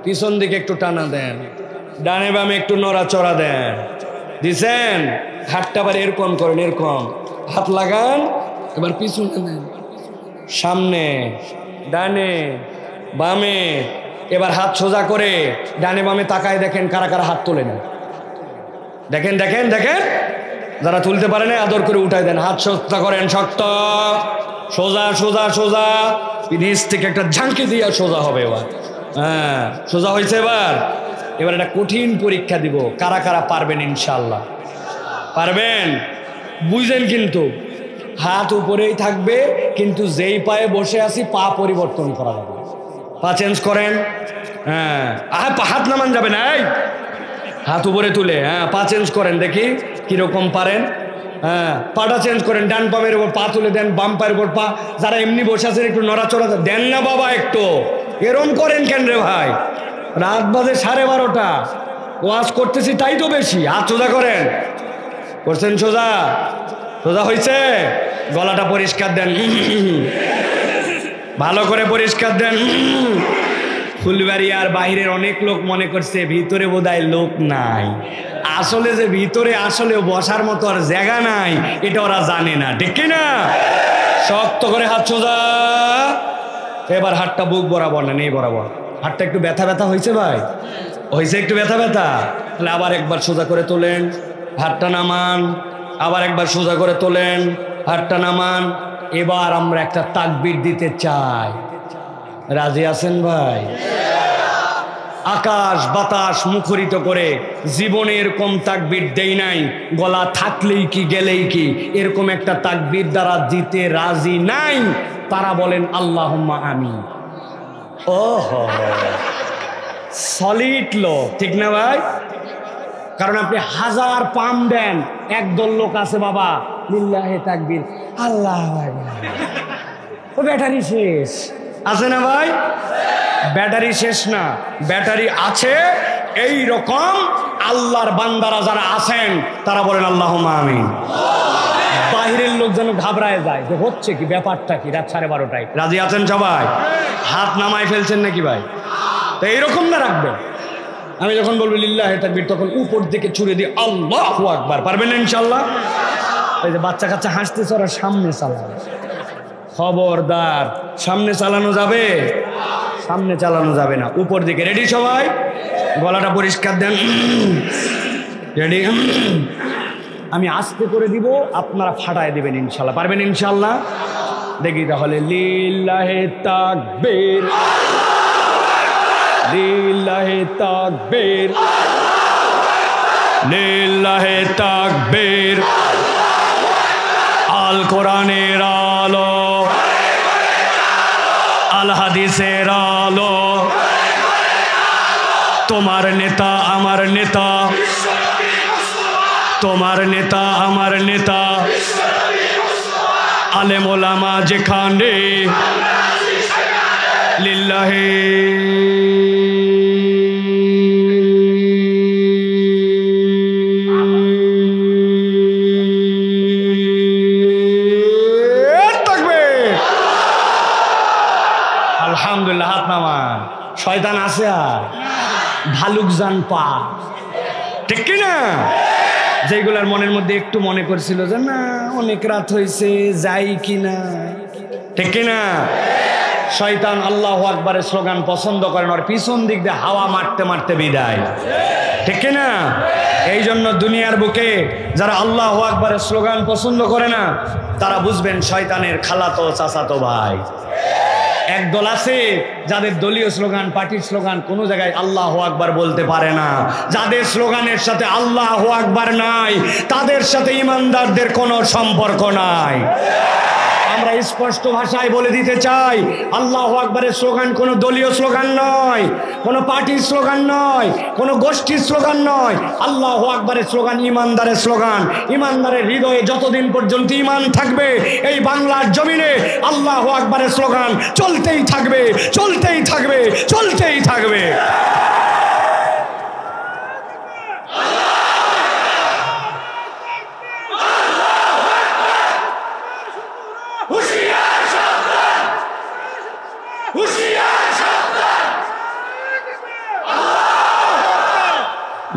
পিছন দিকে একটু টানা দেন, ডানে বামে একটু নড়াচড়া দেন। দিছেন? হাতটা আবার এরকম করেন, এরকম হাত লাগান, এবার পিছনে দেন, সামনে, ডানে বামে। এবার হাত সোজা করে ডানে বামে তাকায় দেখেন কারা কারা হাত তোলে না। দেখেন দেখেন দেখেন, যারা তুলতে পারে না আদর করে উঠাই দেন। হাত সোজা করেন, শক্ত, সোজা সোজা সোজা, নিচ থেকে একটা ঝাঁকি দিয়া সোজা হবে। এবার হ্যাঁ সোজা হয়েছে। এবার এবার একটা কঠিন পরীক্ষা দিব, কারা কারা পারবেন ইনশাল্লাহ? পারবেন? বুঝলেন? কিন্তু হাত উপরেই থাকবে, কিন্তু যেই পায়ে বসে আছি পা পরিবর্তন করা যাবে। পা চেঞ্জ করেন। হ্যাঁ হাত নামান যাবে না, এই হাত উপরে তুলে হ্যাঁ পা চেঞ্জ করেন, দেখি কিরকম পারেন। হ্যাঁ পাটা চেঞ্জ করেন, ডান পামের উপর পা তুলে দেন, বাম পায়ের উপর পা। যারা এমনি বসে আছেন একটু নড়াচড়া দেন না বাবা, একটু এরম করেন কেন রে ভাই? রাত বাজে 12:30, ওয়াজ করতেছি তাই তো বেশি। হাত সোজা করেন, করছেন সোজা? সোজা হয়েছে? গলাটা পরিষ্কার দেন, ভালো করে পরিষ্কার দেন। ফুলবাড়িয়ার বাইরের অনেক লোক মনে করছে ভিতরে বোধহয় লোক নাই। আসলে যে ভিতরে আসলে বসার মতো আর জায়গা নাই, এটা ওরা জানে না, ঠিক কিনা? শক্ত করে হাত সোজা। এবার হাতটা বুক বরাবর না, নেই বরাবর। হাতটা একটু ব্যথা ব্যথা হয়েছে ভাই? হয়েছে একটু ব্যথা ব্যথা? তাহলে আবার একবার সোজা করে তোলেন, হাতটা নামান। আবার একবার সোজা করে তোলেন, হাতটা নামান। এবার আমরা একটা তাকবীর দিতে চাই। রাজি আছেন ভাই? আকাশ বাতাস মুখরিত করে জীবনে এরকম তাকবীর দেই নাই, গলা থাকলেই কি গেলেই কি, এরকম একটা তাকবীর দ্বারা দিতে রাজি নাই। তারা বলেন আল্লাহুম্মা আমিন। ওহো, সলিড লোক, ঠিক না ভাই? কারণ আপনি 1000 পাম দেন, একদল লোক আছে বাবা লিল্লাহে তাকবীর, আল্লাহু আকবার, ও ব্যাটারি শেষ। আছে না ভাই? ব্যাটারি শেষ না, ব্যাটারি আছে। এই রকম আল্লাহর বান্দারা যারা আছেন তারা বলেন আল্লাহুম্মা আমিন। বাহিরের লোক যেন ঘাবড়ায় যায় যে হচ্ছে কি, ব্যাপারটা কি, রাত 12:30টায়। রাজি আছেন সবাই? হাত নামায় ফেলছেন নাকি ভাই? তো এইরকম না রাখবেন। আমি যখন বলবো লিল্লাহি তাকবীর তখন উপর দিকে ছুড়ে দিয়ে আল্লাহু আকবার। পারবেন না ইনশাআল্লাহ? এই যে বাচ্চা কাচ্চা হাসতেছে ওরা সামনে চালাবে, খবরদার সামনে চালানো যাবে, সামনে চালানো যাবে না, উপর দিকে। রেডি সবাই? গলাটা পরিষ্কার দেন। রেডি? আমি আস্তে করে দিব, আপনারা ফাটায় দিবেন ইনশাআল্লাহ। পারবেন ইনশাআল্লাহ? দেখি তাহলে লিল্লাহি তাকবীর, লিল্লাহি তাকবীর, লিল্লাহি তাকবীর। আল কোরআনের আলো, আল হাদিসের আলো, তোমার নেতা আমার নেতা, তোমার নেতা আমার নেতা, আলেম ওলামা যেখানে, লিল্লাহি তাকবীর। আলহামদুলিল্লাহ। হাত নামা। শয়তান আছে আর ভালুক জান পা, ঠিক কিনা? যেগুলার মনের মধ্যে একটু মনে করছিল যে না অনেক রাত হয়েছে যাই কিনা, ঠিক কিনা? শয়তান আল্লাহু আকবারের স্লোগান পছন্দ করেন, ওর পিছন দিক দিয়ে হাওয়া মারতে মারতে বিদায়, ঠিক কিনা? এই জন্য দুনিয়ার বুকে যারা আল্লাহু আকবারের স্লোগান পছন্দ করে না তারা বুঝবেন শয়তানের খালাতো চাচাতো ভাই। একদল আছে যাদের দলীয় স্লোগান, পার্টির স্লোগান কোনো জায়গায় আল্লাহু আকবার বলতে পারে না। যাদের স্লোগানের সাথে আল্লাহু আকবার নাই তাদের সাথে ইমানদারদের কোনো সম্পর্ক নাই। আমরা স্পষ্ট ভাষায় বলে দিতে চাই, আল্লাহু আকবারের স্লোগান কোনো দলীয় স্লোগান নয়, কোনো পার্টির স্লোগান নয়, কোনো গোষ্ঠীর স্লোগান নয়। আল্লাহু আকবারের স্লোগান ইমানদারের স্লোগান। ইমানদারের হৃদয়ে যতদিন পর্যন্ত ইমান থাকবে এই বাংলার জমিনে আল্লাহু আকবারের স্লোগান চলতেই থাকবে, চলতেই থাকবে, চলতেই থাকবে।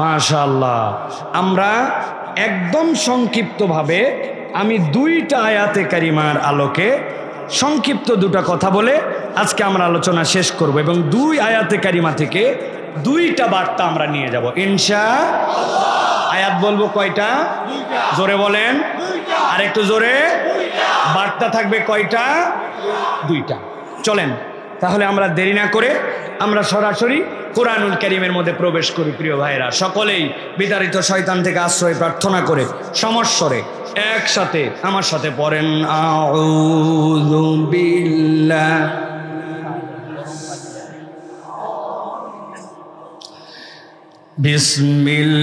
মাশাআল্লাহ। আমরা একদম সংক্ষিপ্তভাবে আমি দুইটা আয়াতে কারিমার আলোকে সংক্ষিপ্ত দুটো কথা বলে আজকে আমরা আলোচনা শেষ করব এবং দুই আয়াতে কারিমা থেকে দুইটা বার্তা আমরা নিয়ে যাব ইনশাআল্লাহ। আয়াত বলবো কয়টা? জোরে বলেন, আর একটু জোরে। বার্তা থাকবে কয়টা? দুইটা। চলেন তাহলে আমরা দেরি না করে আমরা সরাসরি কোরআনুল কারীমের মধ্যে প্রবেশ করি। প্রিয় ভাইরা, সকলেই বিতাড়িত শয়তান থেকে আশ্রয় প্রার্থনা করে সমস্বরে একসাথে আমার সাথে পড়েন, আউযু বিল্লাহ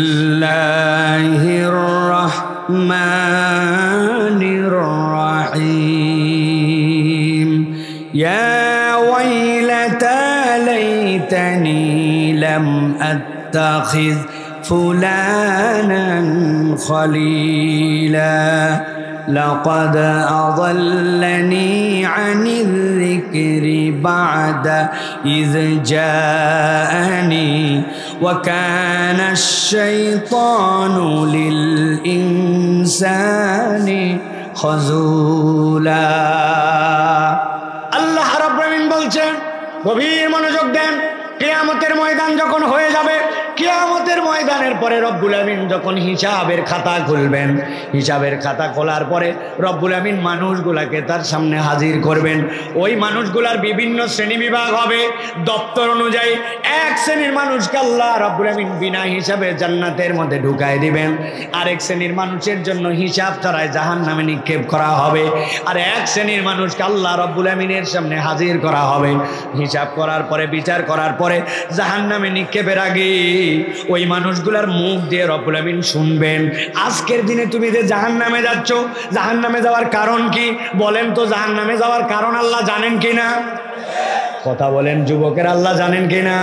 বিসমিল্লাহির রহমানির রহিম। ইয়া ওয়াইলাতা লাইতানি লাম আত্তাখিয ফুলানান খলিলা لقد أضلني عن الذكر بعد إذ جاءني وكان الشيطان للإنسان خذولا। আল্লাহ রাব্বুল আলামিন বলছেন, গভীর মনোযোগ দেন। কিয়ামতের ময়দান যখন হয়ে যাবে, কিয়ামতের ময়দানের পরে রব্বুল আমিন যখন হিসাবের খাতা খুলবেন, হিসাবের খাতা খোলার পরে রব্বুল আমিন মানুষগুলাকে তার সামনে হাজির করবেন। ওই মানুষগুলার বিভিন্ন শ্রেণী বিভাগ হবে দপ্তর অনুযায়ী। এক শ্রেণীর মানুষকে আল্লাহ রব্বুল আমিন বিনা হিসাবে জান্নাতের মধ্যে ঢুকায় দিবেন, আরেক শ্রেণীর মানুষের জন্য হিসাব ছাড়াই জাহান্নামে নিক্ষেপ করা হবে, আর এক শ্রেণীর মানুষকে আল্লাহ রব্বুল আমিনের সামনে হাজির করা হবে। হিসাব করার পরে, বিচার করার পরে জাহান্নামে নিক্ষেপের আগে ওই মানুষগুলার মুখ দিয়ে রব্বুল আমিন শুনবেন, আজকের দিনে তুমি যে জাহান্নামে যাচ্ছ, জাহান্নামে যাওয়ার কারণ কি বলেন তো? জাহান্নামে যাওয়ার কারণ আল্লাহ জানেন কিনা? কথা বলেন যুবকের, আল্লাহ জানেন কিনা?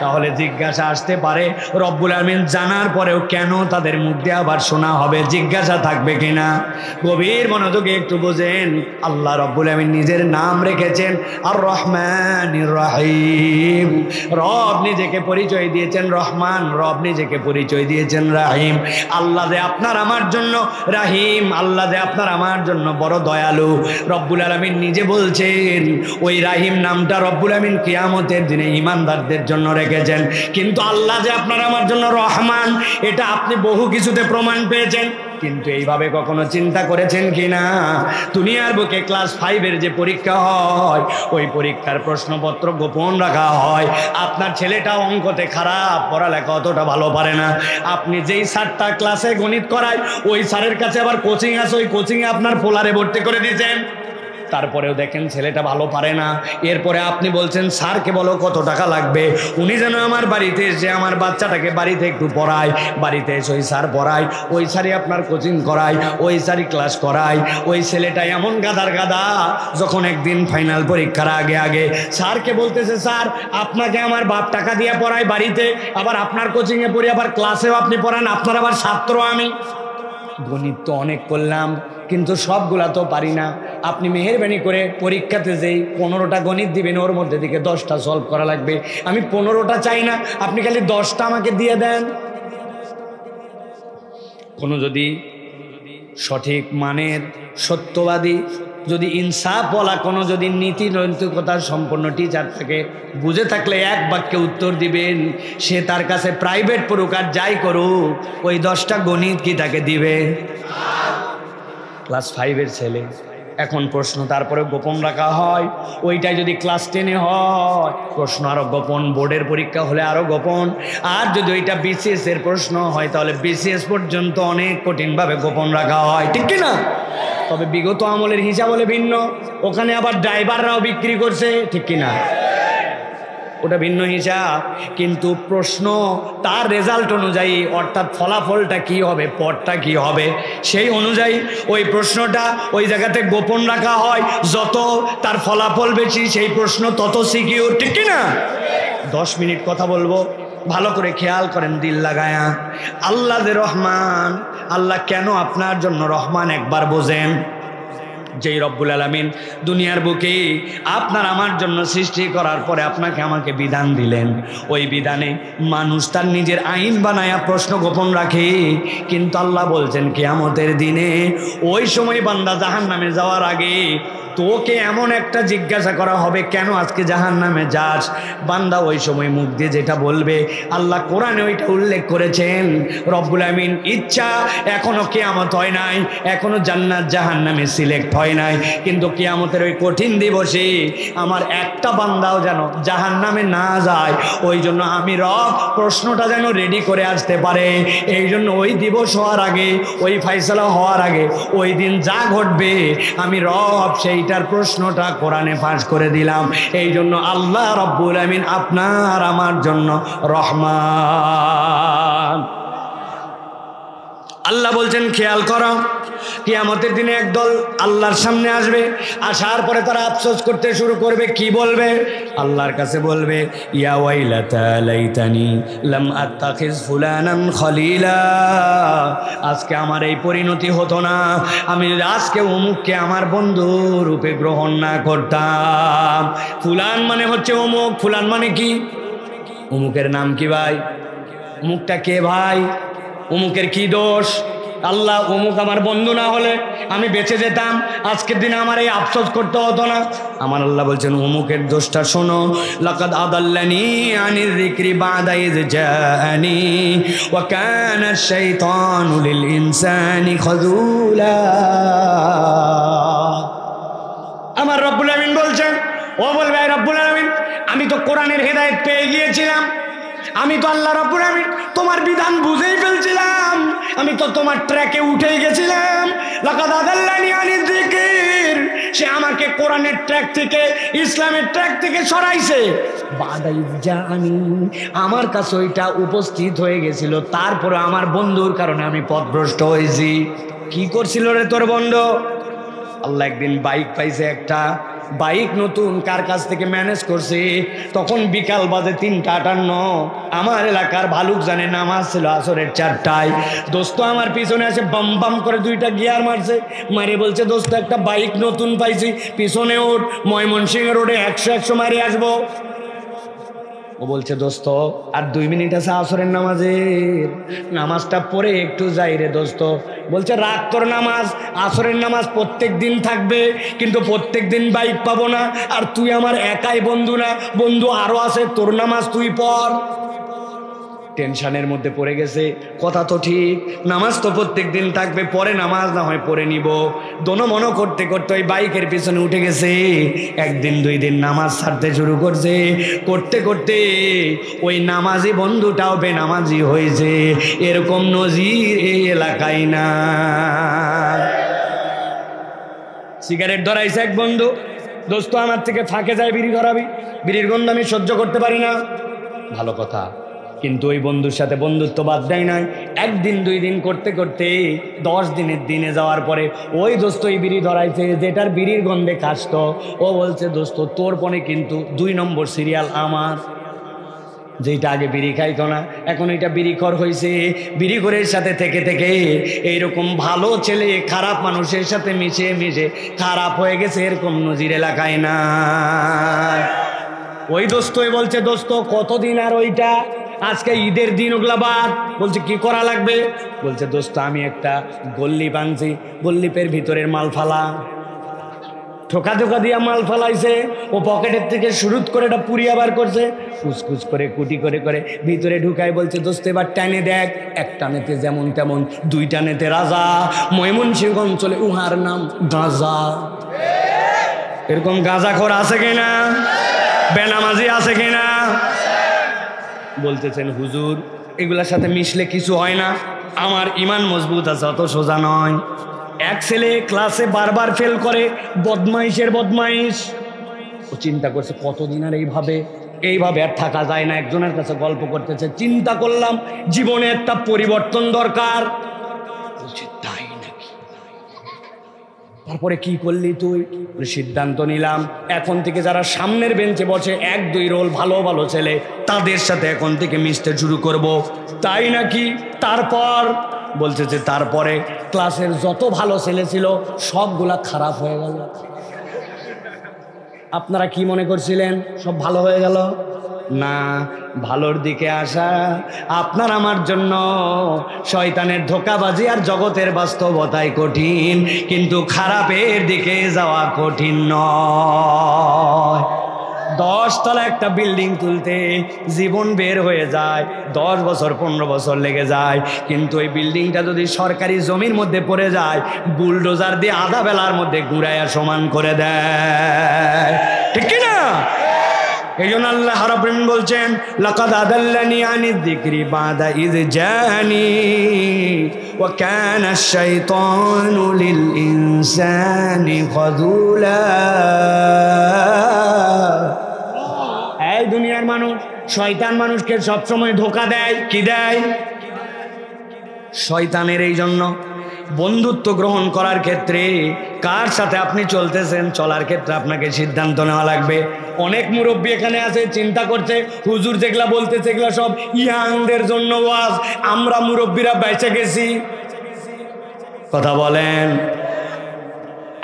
তাহলে জিজ্ঞাসা আসতে পারে, রব্বুল আমিন জানার পরেও কেন তাদের মুখ দিয়ে আবার শোনা হবে? জিজ্ঞাসা থাকবে কিনা? গভীর মনোযোগে একটু বোঝেন, আল্লাহ রব্বুল আমিন নিজের নাম রেখেছেন আর রহমানির রহিম। রব নিজেকে পরিচয় দিয়েছেন রহমান, রব নিজেকে পরিচয় দিয়েছেন রাহিম। আল্লাহ যে আপনার আমার জন্য রাহিম, আল্লাহ যে আপনার আমার জন্য বড় দয়ালু। রব্বুল আলামিন নিজে বলছেন ওই রাহিম নামটা রব্বুল আমিন কিয়ামতের দিনে ঈমানদারদের জন্য রেখেছেন। কিন্তু আল্লাহ যে আপনার আমার জন্য রহমান, এটা আপনি বহু কিছুতে প্রমাণ পেয়েছেন। কিন্তু এইভাবে কখনো চিন্তা করেছেন কিনা, দুনিয়ার বুকে ক্লাস 5-এর যে পরীক্ষা হয়, ওই পরীক্ষার প্রশ্নপত্র গোপন রাখা হয়। আপনার ছেলেটা অঙ্কতে খারাপ, পড়ালেখা অতটা ভালো পারে না। আপনি যেই স্যারটা ক্লাসে গণিত করায়, ওই স্যারের কাছে আবার কোচিং আছে, ওই কোচিংয়ে আপনার পোলারে ভর্তি করে দিয়েছেন। তারপরেও দেখেন ছেলেটা ভালো পারে না। এরপরে আপনি বলছেন স্যারকে বলো কত টাকা লাগবে, উনি যেন আমার বাড়িতে এসে আমার বাচ্চাটাকে বাড়িতে একটু পড়ায়। বাড়িতে এসে ওই স্যার পড়ায়, ওই স্যারই আপনার কোচিং করায়, ওই স্যারই ক্লাস করায়। ওই ছেলেটা এমন গাদার গাদা, যখন একদিন ফাইনাল পরীক্ষার আগে আগে স্যারকে বলতেছে, স্যার আপনাকে আমার বাপ টাকা দিয়ে পড়ায় বাড়িতে, আবার আপনার কোচিংয়ে পড়ি, আবার ক্লাসেও আপনি পড়ান, আপনার আবার ছাত্র আমি। গণিত তো অনেক করলাম, কিন্তু সবগুলা তো পারি না। আপনি মেহেরবানি করে পরীক্ষাতে যেই 15টা গণিত দিবেন, ওর মধ্যে থেকে 10টা সলভ করা লাগবে। আমি 15টা চাই না, আপনি খালি 10টা আমাকে দিয়ে দেন। কোনো যদি সঠিক মানের সত্যবাদী, যদি ইনসাফ বলা, কোনো যদি নীতি নৈতিকতার সম্পন্ন টিচার থাকে, বুঝে থাকলে এক বাক্যে উত্তর দিবেন। সে তার কাছে প্রাইভেট পড়ুক আর যাই করুক, ওই 10টা গণিত কি তাকে দিবে? ক্লাস 5-এর ছেলে। এখন প্রশ্ন তারপরে গোপন রাখা হয়। ওইটাই যদি ক্লাস 10-এ হয়, প্রশ্ন আরও গোপন, বোর্ডের পরীক্ষা হলে আরও গোপন। আর যদি ওইটা BCS-এর প্রশ্ন হয়, তাহলে BCS পর্যন্ত অনেক কঠিনভাবে গোপন রাখা হয়, ঠিক কি না? তবে বিগত আমলের হিসাব হলে ভিন্ন, ওখানে আবার ড্রাইভাররাও বিক্রি করছে, ঠিক কি না? ওটা ভিন্ন হিসাব। কিন্তু প্রশ্ন তার রেজাল্ট অনুযায়ী, অর্থাৎ ফলাফলটা কি হবে, পদটা কি হবে, সেই অনুযায়ী ওই প্রশ্নটা ওই জায়গাতে গোপন রাখা হয়। যত তার ফলাফল বেশি, সেই প্রশ্ন তত সিকিউর, ঠিক কি না? 10 মিনিট কথা বলবো, ভালো করে খেয়াল করেন দিল লাগায়া। আল্লাহ যে রহমান, আল্লাহ কেন আপনার জন্য রহমান একবার বোঝেন। যেই রব্বুল আলামিন দুনিয়ার বুকে আপনার আমার জন্য সৃষ্টি করার পরে আপনাকে আমাকে বিধান দিলেন, ওই বিধানে মানুষ তার নিজের আইন বানায়া প্রশ্ন গোপন রাখে। কিন্তু আল্লাহ বলছেন কিয়ামতের দিনে ওই সময় বান্দা জাহান্নামে যাওয়ার আগে তোকে এমন একটা জিজ্ঞাসা করা হবে, কেন আজকে জাহান্নামে যাস? বান্দা ওই সময় মুখ দিয়ে যেটা বলবে, আল্লাহ কোরআনে ওইটা উল্লেখ করেছেন। রব্বুল আমিন ইচ্ছা, এখনো কিয়ামত হয় নাই, এখনো জান্নাত জাহান্নামে সিলেক্ট হয় নাই, কিন্তু কিয়ামতের ওই কঠিন দিবসে আমার একটা বান্দাও যেন জাহান্নামে না যায়, ওই জন্য আমি রব প্রশ্নটা যেন রেডি করে আসতে পারে। এই জন্য ওই দিবস হওয়ার আগে, ওই ফাইসালা হওয়ার আগে, ওই দিন যা ঘটবে আমি রব সেইটার প্রশ্নটা কোরআনে ফাঁস করে দিলাম। এই জন্য আল্লাহ রব্বুল আমিন আপনার আমার জন্য রহমান। আল্লাহ বলছেন খেয়াল করো, কিয়ামতের দিনে একদল আল্লাহর সামনে আসবে, আসার পরে তারা আফসোস করতে শুরু করবে। কি বলবে? আল্লাহর কাছে বলবে, ইয়া ওয়াইলাতা লাইতানি লাম আত্তাখিজ ফুলানান খলিলা, আজকে আমার এই পরিণতি হতো না, আমি আজকে অমুককে আমার বন্ধু রূপে গ্রহণ না করতাম। ফুলান মানে হচ্ছে অমুক। ফুলান মানে কি? অমুকের নাম কি ভাই? অমুকটা কে ভাই? অমুকের কি দোষ? আল্লাহ, অমুক আমার বন্ধু না হলে আমি বেঁচে যেতাম, আজকের দিনে আমার এই আফসোস করতে হতো না। আমার আল্লাহ বলছেন অমুকের দোষটা শোনো, লাকাদ আদাল্লানি আনির যিকরি বাদা ইয জাআনি ওয়া কানা আশ-শাইতানু লিল ইনসানি খাযুলা। আমার রব্বুল আমিন বলছেন, ও বলবে রব্বুল আমিন, আমি তো কোরআনের হেদায়েত পেয়ে গিয়েছিলাম, আমি তো আল্লাহ রব্বুল আমিন তোমার বিধান বুঝেই ফেলছিলাম, আমি তো তোমার ট্র্যাকে উঠেই গেছিলাম। লাকাদ আদাল্লানি আনিয যিকর, সে আমাকে কোরআনের ট্র্যাক থেকে, ইসলামের ট্র্যাক থেকে সরাইছে। বাদা ইয জাআনি, আমার কাছে ওইটা উপস্থিত হয়ে গেছিল, তারপরে আমার বন্ধুর কারণে আমি পথভ্রষ্ট হয়েছি। কি করছিল রে তোর বন্ধু? আল্লাহ একদিন বাইক পাইছে একটা, বাইক নতুন কার কাছ থেকে ম্যানেজ করছে। তখন বিকাল বাজে 3:58। আমার এলাকার ভালুক জানে নামাজ ছিল আসরের 4টায়। দোস্ত আমার পিছনে আসে বাম বাম করে 2টা গিয়ার মারছে, মারে বলছে দোস্ত একটা বাইক নতুন পাইছি, পিছনে ওর ময়মনসিংহ রোডে 100 মারে আসবো। ও বলছে দোস্ত আর 2 মিনিট আছে আসরের নামাজটা পড়ে একটু যাই রে দোস্ত। বলছে রাত তোর নামাজ, আসরের নামাজ প্রত্যেক দিন থাকবে, কিন্তু প্রত্যেক দিন বাইক পাবো না। আর তুই আমার একাই বন্ধু না, বন্ধু আরো আছে, তোর নামাজ তুই পড়। টেনশনের মধ্যে পড়ে গেছে। কথা তো ঠিক, নামাজ তো প্রত্যেক দিন থাকবে, পরে নামাজ না হয় পড়ে নিব। দোনো মনো করতে করতে ওই বাইকের পিছনে উঠে গেছে। 1 দিন 2 দিন নামাজ ছাড়তে শুরু করছে, করতে করতে ওই নামাজি বন্ধুটাও বেনামাজি হয়েছে। এরকম নজির এই এলাকায় না। সিগারেট ধরাইছে এক বন্ধু, দোস্ত আমার থেকে ফাঁকে যায় বিড়ি ধরাবি, বিড়ির গন্ধ আমি সহ্য করতে পারি না। ভালো কথা, কিন্তু ওই বন্ধুর সাথে বন্ধুত্ব বাদ দেয় নাই। 1 দিন 2 দিন করতে করতে 10 দিনের দিনে যাওয়ার পরে ওই দোস্ত এই বিড়ি ধরাইছে, যেটার বিড়ির গন্ধে কাশত। ও বলছে দোস্ত তোর পনে কিন্তু 2 নম্বর সিরিয়াল আমার। যেটা আগে বিড়ি খাইতো না, এখন এটা বিড়িখর হয়েছে। বিড়িখরের সাথে থেকে থেকে এইরকম ভালো ছেলে খারাপ মানুষের সাথে মিশে মিশে খারাপ হয়ে গেছে। এরকম নজির এলাকায় না। ওই দোস্তই বলছে দোস্ত কতদিন আর ওইটা, আজকে ঈদের দিন ওগুলা বাদ। বলছে কি করা লাগবে? বলছে দোস্ত আমি একটা গল্লিপ আনছি, গল্লিপের ভিতরের মাল ফালা। ঠোকা ঠোকা দিয়া মাল ফালাইছে। ও পকেটের থেকে শুরুত করে এটা পুড়িয়া বার করছে, কুচকুচ করে কুটি করে করে ভিতরে ঢুকায়। বলছে দোস্ত এবার টানে দেখ, 1 টানেতে যেমন তেমন, 2 টানেতে রাজা। ময়মনসিংহ অঞ্চলে উহার নাম গাঁজা। এরকম গাঁজাখোর আছে কিনা? বেনামাজি আছে কিনা? বলতেছেন হুজুর এগুলার সাথে মিশলে কিছু হয় না, আমার ইমান মজবুত আছে, অত সোজা নয়। এক ছেলে ক্লাসে বারবার ফেল করে, বদমাইশের বদমাইশ। ও চিন্তা করছে কতদিন আর এইভাবে আর থাকা যায় না। একজনের কাছে গল্প করতেছে, চিন্তা করলাম জীবনে একটা পরিবর্তন দরকার। বলছে তাই নাকি? তারপরে কি করলি তুই? সিদ্ধান্ত নিলাম এখন থেকে যারা সামনের বেঞ্চে বসে 1-2 রোল ভালো ভালো ছেলে, তাদের সাথে এখন থেকে মিশতে শুরু করব। তাই নাকি? তারপর বলছে যে তারপরে ক্লাসের যত ভালো ছেলে ছিল সবগুলা খারাপ হয়ে গেল। আপনারা কি মনে করছিলেন সব ভালো হয়ে গেল? না, ভালোর দিকে আসা আপনার আমার জন্য শয়তানের ধোঁকাবাজি আর জগতের বাস্তবতায় কঠিন, কিন্তু খারাপের দিকে যাওয়া কঠিন নয়। 10 তলা একটা বিল্ডিং তুলতে জীবন বের হয়ে যায়, 10 বছর 15 বছর লেগে যায়। কিন্তু ওই বিল্ডিংটা যদি সরকারি জমির মধ্যে পড়ে যায়, বুলডোজার দিয়ে আধা বেলার মধ্যে ঘুরাইয়া সমান করে দেয়। ঠিক কিনা? এই জন্য আল্লাহ রাব্বুল আলামিন বলছেন লাকাদ আদাল্লানি আনিয যিকরি বাদা ইয জানি ওয়া কানা আশ-শাইতানু লিল ইনসানি খাযুলা। এই দুনিয়ার মানুষ, শয়তান মানুষকে সবসময় ধোঁকা দেয়। কি দেয়? শয়তানের। এই জন্য বন্ধুত্ব গ্রহণ করার ক্ষেত্রে কার সাথে আপনি চলতেছেন, চলার ক্ষেত্রে আপনাকে সিদ্ধান্ত নেওয়া লাগবে। অনেক মুরব্বী এখানে আছে চিন্তা করছে হুজুর যেগুলা বলতেছে এগুলা সব ইয়াংদের জন্য ওয়াজ, আমরা মুরব্বীরা বেঁচে গেছি। কথা বলেন।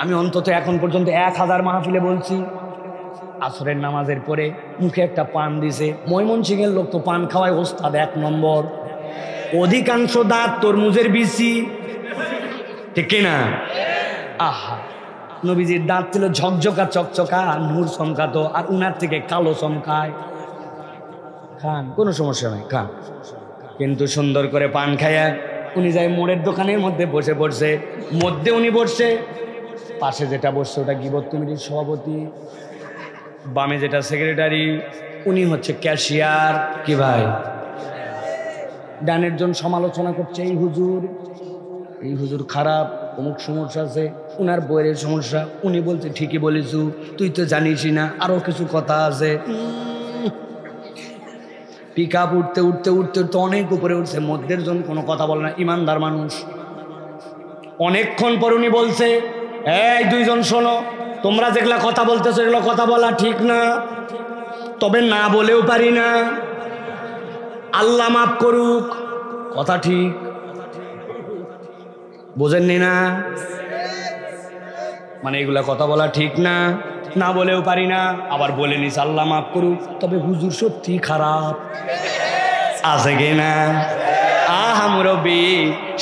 আমি অন্তত এখন পর্যন্ত 1000 মাহফিলে বলছি, আসরের নামাজের পরে মুখে একটা পান দিছে। ময়মনসিংহের লোক তো পান খাওয়ায় ওস্তাদ 1 নম্বর। অধিকাংশ দাঁত তরমুজের বিচি। ঠিক কিনা? আহা, নবীজির দাঁত ছিল ঝকঝকা চকচকা, নূর চমকাতো, আর উনার থেকে কালো চমকায়। খান, কোনো সমস্যা নাই, খান। কিন্তু সুন্দর করে পান খায়া উনি যায় মোড়ের দোকানের মধ্যে বসে পড়ছে। মধ্যে উনি বসছে, পাশে যেটা বসছে ওটা গীবত কমিটির সভাপতি, বামে যেটা সেক্রেটারি উনি হচ্ছে ক্যাশিয়ার। কি ভাই? ডানের জন সমালোচনা করছে, এই হুজুর খারাপ, অমুক সমস্যা আছে, উনার বইয়ের সমস্যা। উনি বলছে ঠিকই বলেছু, তুই তো জানিসই না, আরো কিছু কথা আছে। পিক আপ উঠতে উঠতে উঠতে উঠতে অনেক উপরে উঠছে। মধ্যের জন কোনো কথা বলে না, ইমানদার মানুষ। অনেকক্ষণ পর উনি বলছে, এই দুইজন শোনো, তোমরা যেগুলা কথা বলতেছো এগুলো কথা বলা ঠিক না, তবে না বলেও পারি না, আল্লাহ মাফ করুক, কথা ঠিক বোঝেননি না? মানে এগুলা কথা বলা ঠিক না, না বলেও পারি না, আবার বলে নিস আল্লাহ মাফ করুক, তবে হুজুর সত্যি খারাপ আছে কিনা? আহা মুরব্বী,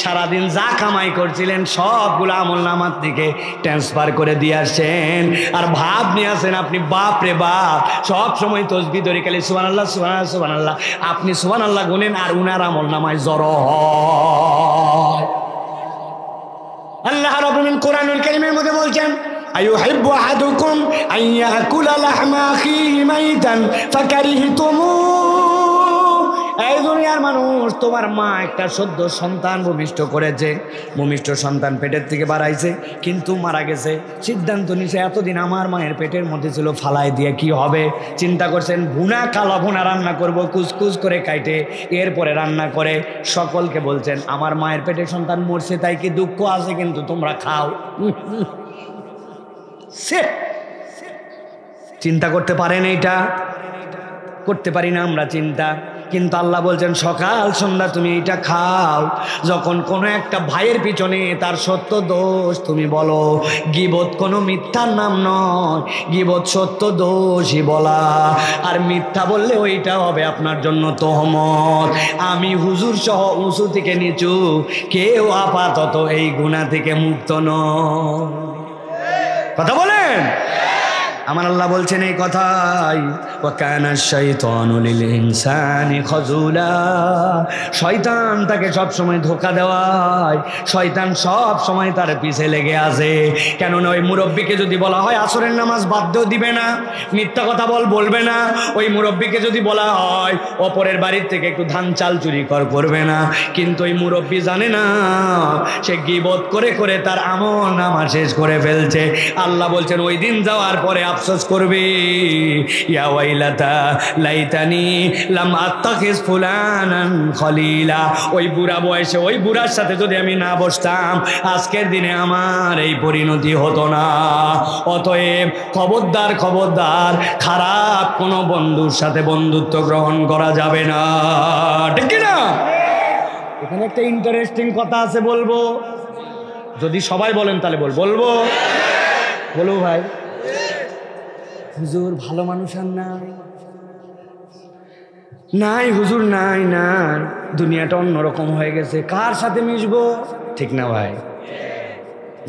সারাদিন যা কামাই করছিলেন সবগুলো আমল নামার থেকে ট্রান্সফার করে দিয়ে আসছেন, আর ভাব নিয়ে আসেন আপনি বাপ রে বাপ, সব সময় তসবিহ ধরে খালি সুবহানাল্লাহ সুবহানাল্লাহ সুবহানাল্লাহ, আপনি সুবহানাল্লাহ গুনেন আর উনার আমল নামায় জড়ো হয়। আল্লাহ রাব্বুল আলামিন কোরআনুল কারীমের মধ্যে বলছেন, আইয়ুহিব্বু আহাদুকুম আন ইয়াকুলা লাহমা আখিহি মাইতান ফাকারিহতুমুহু। এই দুনিয়ার মানুষ, তোমার মা একটা সদ্য সন্তান ভূমিষ্ঠ করেছে, ভূমিষ্ঠ সন্তান পেটের থেকে বাড়াইছে, কিন্তু মারা গেছে। সিদ্ধান্ত নিছে এতদিন আমার মায়ের পেটের মধ্যে ছিল, ফালাই দিয়ে কি হবে? চিন্তা করছেন ভুনা, কালা ভুনা রান্না করব, কুচকুচ করে কাইটে এরপরে রান্না করে সকলকে বলছেন আমার মায়ের পেটের সন্তান মরছে, তাই কি দুঃখ আছে, কিন্তু তোমরা খাও। চিন্তা করতে পারেন? এইটা করতে পারি না আমরা চিন্তা, কিন্তু আল্লাহ বলছেন সকাল সন্ধ্যা তুমি এটা খাও। যখন কোনো একটা ভাইয়ের পিছনে তার সত্য দোষ তুমি বলো, গীবত কোনো মিথ্যার নাম নয়, গীবত সত্য দোষই বলা, আর মিথ্যা বললে ওইটা হবে আপনার জন্য তোহমত। আমি হুজুর সহ উঁচু থেকে নিচু কেউ আপাতত এই গুনাহ থেকে মুক্ত নয়। কথা বলেন। আমার আল্লাহ বলছেন এই কথাই, ওয়া কানা শাইতানু লিল ইনসানি খাযুলা, শয়তান তাকে সব সময় ধোঁকা দেওয়ায়, শয়তান সব সময় তার পিছে লেগে আছে। কেননা ওই মুরব্বিকে যদি বলা হয় আসরের নামাজ বাদ দিও, দিবে না, মিথ্যা কথা বলবে না। ওই মুরব্বিকে যদি বলা হয় অপরের বাড়ির থেকে একটু ধান চাল চুরি করবে না, কিন্তু ওই মুরব্বি জানে না সে গীবত করে করে তার আমল নামা শেষ করে ফেলছে। আল্লাহ বলছেন ওই দিন যাওয়ার পরে আফসোস করবে, ইয়া ওয়াইলাতা লাইতানি লাম আত্তাখিজ ফুলানান খলিলা, ওই বুড়া বয়সে ওই বুড়ার সাথে যদি আমি না বসতাম আজকের দিনে আমার এই পরিণতি হতো না। অতএব খবরদার খবরদার, খারাপ কোনো বন্ধুর সাথে বন্ধুত্ব গ্রহণ করা যাবে না, ঠিক না? এখানে একটা ইন্টারেস্টিং কথা আছে, বলবো? যদি সবাই বলেন তাহলে বলবো। বলো ভাই। হুজুর ভালো মানুষ আর নাই, নাই হুজুর, নাই নাই, দুনিয়াটা অন্যরকম হয়ে গেছে, কার সাথে মিশবো? ঠিক না ভাই?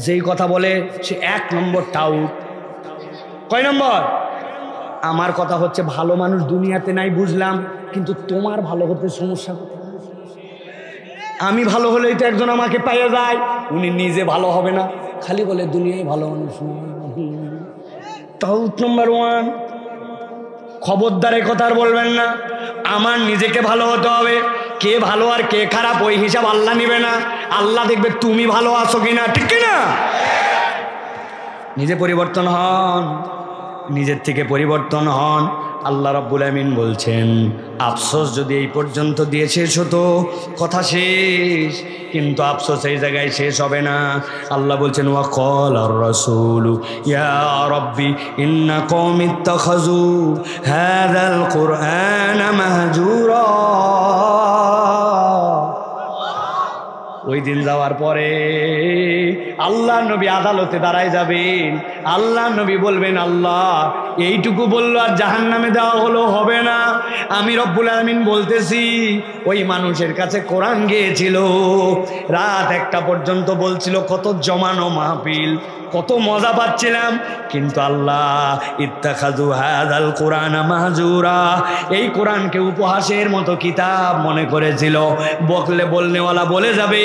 যেই কথা বলে সে 1 নম্বর টাউট। কয় নম্বর? আমার কথা হচ্ছে ভালো মানুষ দুনিয়াতে নাই বুঝলাম, কিন্তু তোমার ভালো হতে সমস্যা কোথায়? আমি ভালো হলেই তো একজন আমাকে পাইয়ে যায়, উনি নিজে ভালো হবে না, খালি বলে দুনিয়ায় ভালো মানুষ। টাউট নম্বর 1, খবরদার কথা আর বলবেন না। আমার নিজেকে ভালো হতে হবে, কে ভালো আর কে খারাপ ওই হিসাব আল্লাহ নিবে না, আল্লাহ দেখবে তুমি ভালো আছো কিনা, ঠিক কিনা? নিজে পরিবর্তন হন, নিজের থেকে পরিবর্তন হন। আল্লাহ রাব্বুল আমিন বলছেন আফসোস যদি এই পর্যন্ত দিয়ে শেষ হতো, কথা শেষ, কিন্তু আফসোস এই জায়গায় শেষ হবে না। আল্লাহ বলছেন ওয়া ক্বালার রাসূলু ইয়া রাব্বি ইন্না কওমি ইত্তাখাযু হাযাল কুরআনা মাহজুরা। ওই দিন যাওয়ার পরে আল্লাহ নবী আদালতে দাঁড়ায় যাবেন, আল্লাহ নবী বলবেন আল্লাহ এইটুকু বললো আর জাহান্নামে দেওয়া হলো, হবে না। আমি রব্বুল আলামিন বলতেছি ওই মানুষের কাছে কোরআন গিয়েছিল, রাত 1টা পর্যন্ত বলছিল, কত জমানো মাহফিল, কত মজা পাচ্ছিলাম, কিন্তু আল্লাহ ইত্তাখাযু হাযাল কুরআনা মাহজুরা, এই কোরআনকে উপহাসের মতো কিতাব মনে করেছিল। বকলে বলনেওয়ালা বলে যাবে,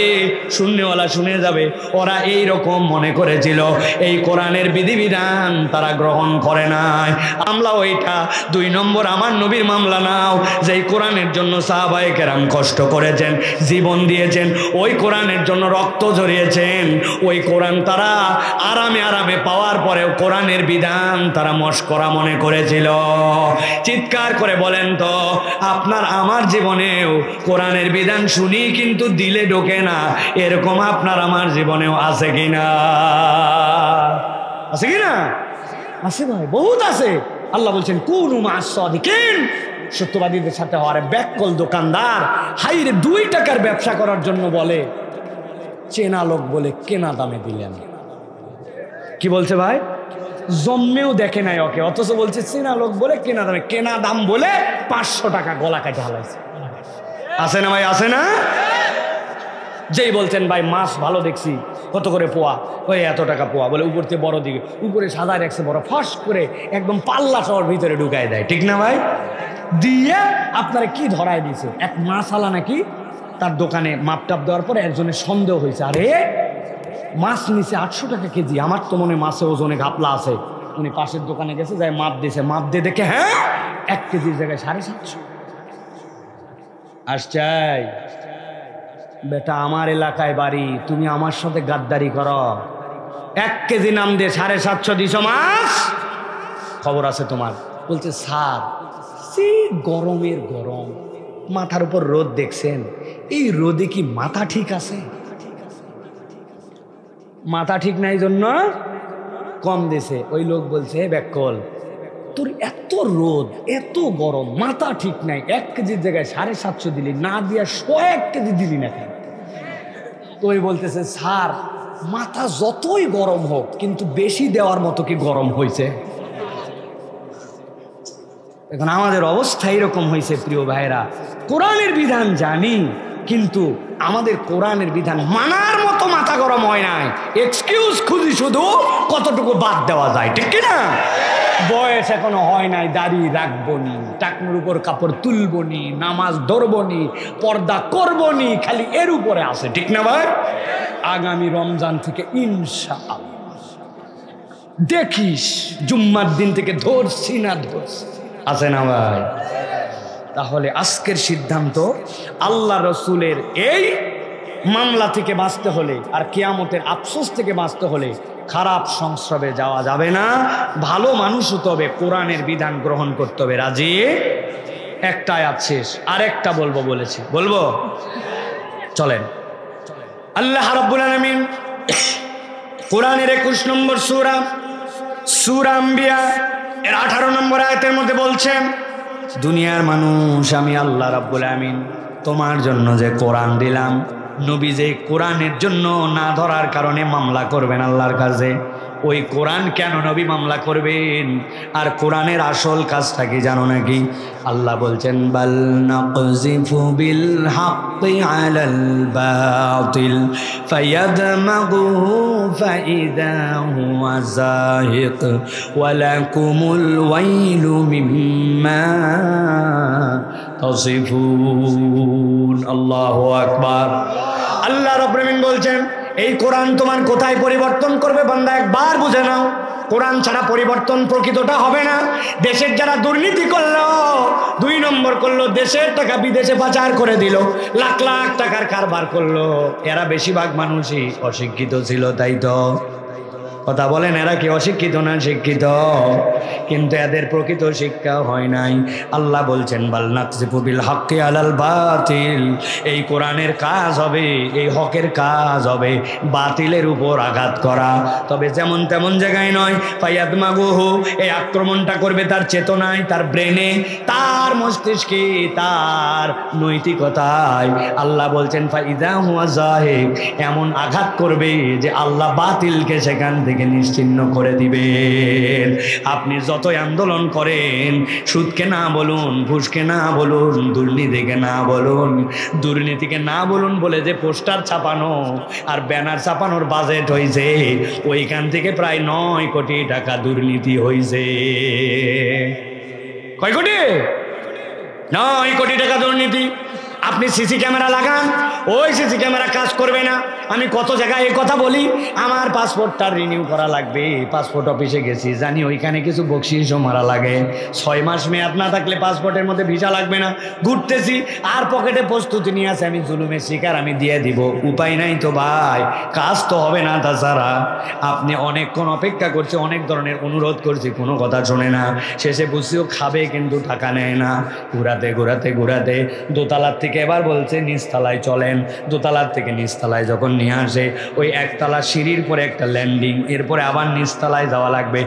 শুননেওয়ালা শুনে যাবে, ওরা এই রকম মনে করেছিল। এই কোরআনের বিধিবিধান তারা গ্রহণ করে নাই। মামলা ওইটা। 2 নম্বর আমার নবীর মামলা নাও, যেই কোরআনের জন্য সাহাবায়ে কেরাম কষ্ট করেছেন, জীবন দিয়েছেন, ওই কোরআনের জন্য রক্ত ঝরিয়েছেন, ওই কোরআন তারা আরামে আরামে পাওয়ার পরেও কোরআনের বিধান তারা মশকরা মনে করেছিল। চিৎকার করে বলেন তো, আপনার আমার জীবনেও কোরআনের বিধান শুনি কিন্তু দিলে ঢোকে না, এরকম আপনার আমার জীবনেও আছে কিনা? আছে কিনা? আছে ভাই, বহুত আছে। আল্লাহ বলছেন কুনু মা'আস সাদিকিন, সত্যবাদীদের সাথে হওয়ার। ব্যাককল দোকানদার হাইরে 2 টাকার ব্যবসা করার জন্য বলে, চেনা লোক বলে কেনা দামে দিলেন। কি বলছে ভাই? জন্মেও দেখে নাই ওকে, অথচ বলছে চেনা লোক বলে কেনা দামে, কেনা দাম বলে 500 টাকা গলা কাটে হালাইছে। আছে না ভাই? আছে না? যেই বলছেন ভাই মাছ ভালো দেখছি, কত করে পোয়া? ওই এত টাকা পোয়া। বলে উপর থেকে বড় দিকে, উপরে সাদা রাখছে বড়, ফাঁস করে একদম পাল্লা শহর ভিতরে ঢুকাই দেয়। ঠিক না ভাই? দিয়ে আপনারা কি ধরায় দিয়েছে? এক মাছালা নাকি তার দোকানে মাপটাপ দেওয়ার পরে একজনের সন্দেহ হয়েছে, আরে মাছ নিচে 800 টাকা কেজি, আমার তো মনে মাছে ওজনে ঘাপলা আছে। উনি পাশের দোকানে গেছে, যাই মাপ দিয়েছে, মাপ দিয়ে দেখে হ্যাঁ 1 কেজির জায়গায় 750। আসছাই বেটা, আমার এলাকায় বাড়ি, তুমি আমার সাথে গাদ্দারি করো। 1 কেজি নাম দিয়ে 750 দিছ মাছ, খবর আছে তোমার? বলছে স্যার সে গরমের গরম, মাথার উপর রোদ দেখছেন, এই রোদে কি মাথা ঠিক আছে? মাথা ঠিক নাই জন্য কম দিছে। ওই লোক বলছে ব্যাককল, তোর এত রোদ এত গরম, মাথা ঠিক নাই, 1 কেজির জায়গায় 750 দিলি, না দিয়া 100 কেজি দিলি না কেন? তো ওই বলতেছে স্যার মাথা যতই গরম হোক কিন্তু বেশি দেওয়ার মতো কি গরম হয়েছে? এখন আমাদের অবস্থা এরকম হয়েছে প্রিয় ভাইরা, কোরআনের বিধান জানি কিন্তু আমাদের কোরআনের বিধান মানার মতো মাথা গরম হয় নাই। এক্সকিউজ খুঁজি শুধু কতটুকু বাদ দেওয়া যায়, ঠিক কিনা? বয়স এখনো হয় নাই, দাড়ি রাখবো নি, টাকনুর উপর কাপড় তুলবো নি, নামাজ ধরবো নি, পর্দা করবো নি, খালি এর উপরে আছে, ঠিক না ভাই? আগামী রমজান থেকে ইনশাআল্লাহ দেখিস, জুম্মার দিন থেকে ধরছি না ধরছি, আছে না ভাই? তাহলে আজকের সিদ্ধান্ত, আল্লাহ রসুলের এই মামলা থেকে বাঁচতে হলে আর কিয়ামতের আফসোস থেকে বাঁচতে হলে খারাপ সংস্রবে যাওয়া যাবে না, ভালো মানুষ হতে হবে, কোরআনের বিধান গ্রহণ করতে হবে। রাজি? একটা আয়াত শেষ, আরেকটা বলবো বলেছি, বলবো? চলেন। আল্লাহ রাব্বুল আলামিন কোরআনের 21 নম্বর সূরা, সূরা আম্বিয়া এর 18 নম্বর আয়াতের মধ্যে বলছেন, দুনিয়ার মানুষ, আমি আল্লাহ রাব্বুল আলামিন তোমার জন্য যে কোরআন দিলাম, নবী যে কোরআনের জন্য না ধরার কারণে মামলা করবেন আল্লাহর কাছে, ওই কোরআন কেন নবী মামলা করবেন? আর কোরআনের আসল কাজটা কি জানো নাকি? আল্লাহ বলছেন বাল নাকযিফু বিল হাক্কি আলাল বাতিল ফায়াদমাগুহু ফাইদা হুয়া যাহিক ওয়া লাকুমুল ওয়াইলু মিম্মা তাসিফুন। আল্লাহু আকবার। আল্লাহ রাব্বুল আলামিন বলছেন এই কোরআন তোমার কোথায় পরিবর্তন করবে বান্দা, একবার বুঝে নাও। কোরআন ছাড়া পরিবর্তন প্রকৃতটা হবে না। দেশের যারা দুর্নীতি করলো, 2 নম্বর করলো, দেশের টাকা বিদেশে পাচার করে দিল, লাখ লাখ টাকার কারবার করলো, এরা বেশিরভাগ মানুষই অশিক্ষিত ছিল, তাই তো? কথা বলেন, এরা কি অশিক্ষিত না শিক্ষিত? কিন্তু এদের প্রকৃত শিক্ষা হয় নাই। আল্লাহ বলছেন বাল নাকযিফু বিল হাক্কি আলাল বাতিল, এই কোরআনের কাজ হবে, এই হকের কাজ হবে বাতিলের উপর আঘাত করা, তবে যেমন তেমন জায়গায় নয়। ফায়াদমাগুহু, এই আক্রমণটা করবে তার চেতনায়, তার ব্রেনে, তার মস্তিষ্কে, তার নৈতিকতায়। আল্লাহ বলছেন ফাইদা হুয়া যাহিক, এমন আঘাত করবে যে আল্লাহ বাতিলকে সেখান থেকে নিশ্চিহ্ন করে দিবেন। আপনি যতই আন্দোলন করেন, সুদকে না বলুন, ঘুষকে না বলুন, দুর্নীতিকে না বলুন, দুর্নীতিকে না বলুন বলে যে পোস্টার ছাপানো আর ব্যানার ছাপানোর বাজেট হয়েছে, ওইখান থেকে প্রায় 9 কোটি টাকা দুর্নীতি হয়েছে। কয় কোটি? 9 কোটি টাকা দুর্নীতি। আপনি সিসি ক্যামেরা লাগান, ওই সিসি ক্যামেরা কাজ করবে না। আমি কত জায়গায় এই কথা বলি, আমার পাসপোর্টটা রিনিউ করা লাগবে, পাসপোর্ট অফিসে গেছি, জানি ওইখানে কিছু বকশিসও মারা লাগে। 6 মাস মেয়াদ না থাকলে পাসপোর্টের মধ্যে ভিসা লাগবে না। ঘুরতেছি আর পকেটে প্রস্তুতি নিয়ে আছে, আমি জুলুমের শিকার, আমি দিয়ে দিব। উপায় নাই তো ভাই, কাজ তো হবে না। তাছাড়া আপনি অনেকক্ষণ অপেক্ষা করছে, অনেক ধরনের অনুরোধ করছি, কোনো কথা শোনে না। শেষে বুঝছিও খাবে কিন্তু টাকা নেয় না। ঘুরাতে ঘুরাতে ঘুরাতে দোতলার থেকে এবার বলছে নিচতলায় চলেন। দোতলার থেকে নিচতলায় যখন নিয়ে আসে, ওই একতলা সিঁড়ির পরে একটা ল্যান্ডিং, এরপরে আবার নিচতলায় যাওয়া লাগবে।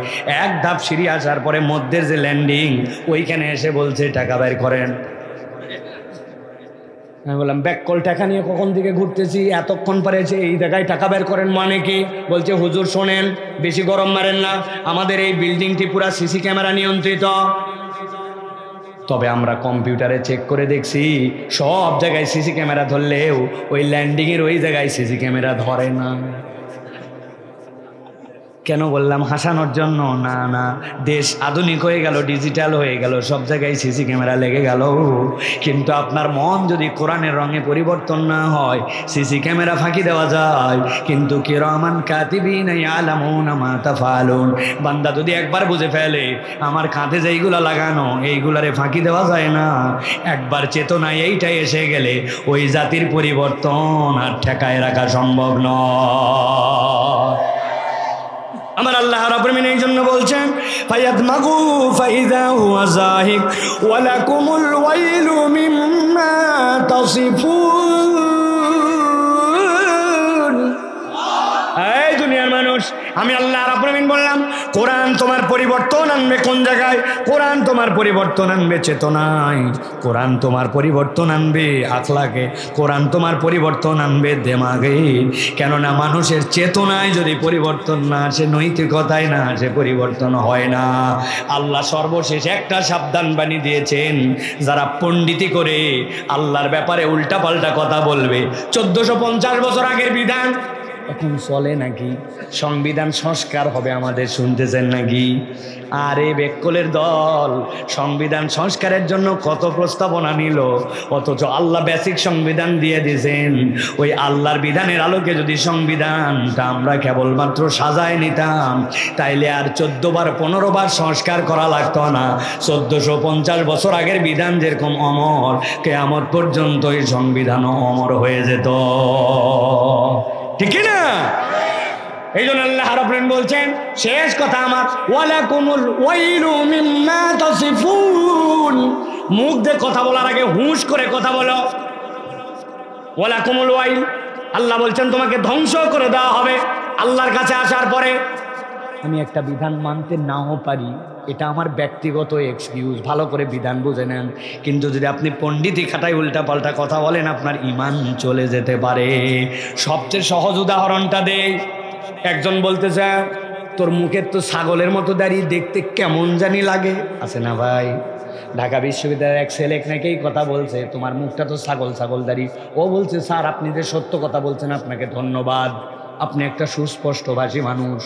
এক ধাপ সিঁড়ি আসার পরে মধ্যের যে ল্যান্ডিং, ওইখানে এসে বলছে টাকা বের করেন। আমি বললাম ব্যাককল টাকা নিয়ে কখন থেকে ঘুরতেছি, এতক্ষণ পরে এই জায়গায় টাকা বের করেন মানে কি? বলছে হুজুর শোনেন, বেশি গরম মারেন না, আমাদের এই বিল্ডিংটি পুরা সিসি ক্যামেরা নিয়ন্ত্রিত। তবে আমরা কম্পিউটারে চেক করে দেখছি, সব জায়গায় সিসি ক্যামেরা ধরলেও ওই ল্যান্ডিংয়ের ওই জায়গায় সিসি ক্যামেরা ধরে না। কেন বললাম? হাসানোর জন্য না, না, দেশ আধুনিক হয়ে গেল, ডিজিটাল হয়ে গেল, সব জায়গায় সিসি ক্যামেরা লেগে গেল। কিন্তু আপনার মন যদি কোরআনের রঙে পরিবর্তন না হয়, সিসি ক্যামেরা ফাঁকি দেওয়া যায়, কিন্তু কিরামান কাতিবিন ইয়ালামুনা মা তাফআলুন। বান্দা যদি একবার বুঝে ফেলে আমার কাঁধে যেইগুলা লাগানো, এইগুলারে ফাঁকি দেওয়া যায় না, একবার চেতনায় এইটাই এসে গেলে ওই জাতির পরিবর্তন আর ঠেকায় রাখা সম্ভব নয়। আমার আল্লাহ রাব্বুল আলামিন এই জন্য বলছেন ফায়াদমাগু ফাইযা হুয়া যাহিক ওয়া লাকুমুল ওয়াইলু মিম্মা তাসিফুন। এই দুনিয়ার মানুষ, আমি আল্লাহ রাব্বুল আলামিন বললাম কোরআন তোমার পরিবর্তন আনবে কোন জায়গায়? কোরআন তোমার পরিবর্তন আনবে চেতনায়, কোরআন তোমার পরিবর্তন আনবে আখলাকে, কোরআন তোমার পরিবর্তন আনবে দেমাগে। কেননা মানুষের চেতনায় যদি পরিবর্তন না আসে, নৈতিকতায় না আসে, পরিবর্তন হয় না। আল্লাহ সর্বশেষ একটা সাবধান বাণী দিয়েছেন, যারা পণ্ডিতি করে আল্লাহর ব্যাপারে উল্টাপাল্টা কথা বলবে। 1450 বছর আগের বিধান এখন চলে নাকি? সংবিধান সংস্কার হবে আমাদের, শুনতেছেন নাকি? আরে বেককলের দল সংবিধান সংস্কারের জন্য কত প্রস্তাবনা নিল, অথচ আল্লাহ বেসিক সংবিধান দিয়ে দিয়েছেন। ওই আল্লাহর বিধানের আলোকে যদি সংবিধানটা আমরা কেবলমাত্র সাজায় নিতাম, তাইলে আর 14 বার 15 বার সংস্কার করা লাগতো না। 1450 বছর আগের বিধান যেরকম অমর, কিয়ামত পর্যন্ত এই সংবিধানও অমর হয়ে যেত। ঠিক না? এই জন্য আল্লাহ রাব্বুল আলামিন বলছেন শেষ কথা আমার, ওয়ালাকুমুল ওয়াইলু মিম্মা তাসিফুন। মুখ দিয়ে কথা বলার আগে হুঁশ করে কথা বলো। ওয়ালাকুমুল ওয়াইল, আল্লাহ বলছেন তোমাকে ধ্বংস করে দেওয়া হবে আল্লাহর কাছে আসার পরে। আমি একটা বিধান মানতে নাও পারি, এটা আমার ব্যক্তিগত এক্সকিউজ, ভালো করে বিধান বুঝে নেন। কিন্তু যদি আপনি পণ্ডিতি খাটায় উল্টা পাল্টা কথা বলেন, আপনার ঈমান চলে যেতে পারে। সবচেয়ে সহজ উদাহরণটা দেই। একজন বলতেছে তোর মুখের তো ছাগলের মতো দাঁড়িয়ে দেখতে কেমন জানি লাগে, আছে না ভাই? ঢাকা বিশ্ববিদ্যালয়ের এক ছেলে নাকি এই কথা বলছে, তোমার মুখটা তো ছাগল ছাগল দাঁড়ি। ও বলছে স্যার আপনি যে সত্য কথা বলছেন, আপনাকে ধন্যবাদ, আপনি একটা সুস্পষ্টভাষী মানুষ।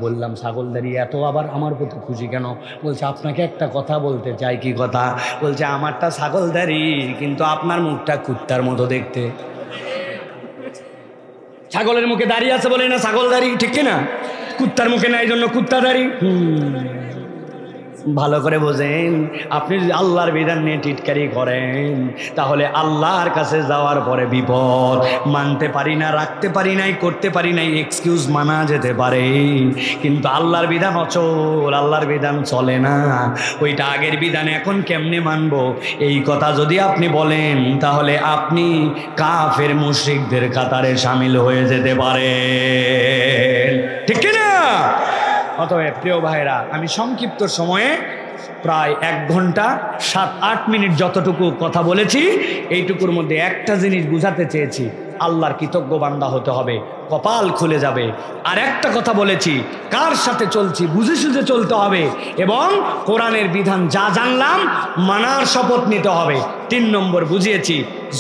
বললাম ছাগলদারি এত আবার আমার প্রতি খুশি কেন? বলছে আপনাকে একটা কথা বলতে চাই। কি কথা? বলছে আমারটা ছাগলদারি, কিন্তু আপনার মুখটা কুত্তার মতো দেখতে। ছাগলের মুখে দাড়ি আছে বলে না ছাগলদারি, ঠিক কিনা? কুত্তার মুখে না, এই জন্য কুত্তাদারি। ভালো করে বোঝেন, আপনি যদি আল্লাহর বিধান নিয়ে টিটকারি করেন, তাহলে আল্লাহর কাছে যাওয়ার পরে বিপদ। মানতে পারি না, রাখতে পারি নাই, করতে পারি নাই, এক্সকিউজ মানা যেতে পারে, কিন্তু আল্লাহর বিধান অচল, আল্লাহর বিধান চলে না। ওইটা আগের বিধান, এখন কেমনে মানবো? এই কথা যদি আপনি বলেন, তাহলে আপনি কাফের মুশরিকদের কাতারে শামিল হয়ে যেতে পারেন, ঠিক কিনা? অতএব প্রিয় ভাইরা, আমি সংক্ষিপ্ত সময়ে প্রায় 1 ঘন্টা 7-8 মিনিট যতটুকু কথা বলেছি, এইটুকুর মধ্যে একটা জিনিস বুঝাতে চেয়েছি। আল্লাহর কৃতজ্ঞ বান্দা হতে হবে, কপাল খুলে যাবে। আর একটা কথা বলেছি, কার সাথে চলছি বুঝে সুঝে চলতে হবে এবং কোরআনের বিধান যা জানলাম মানার শপথ নিতে হবে। 3 নম্বর বুঝিয়েছি,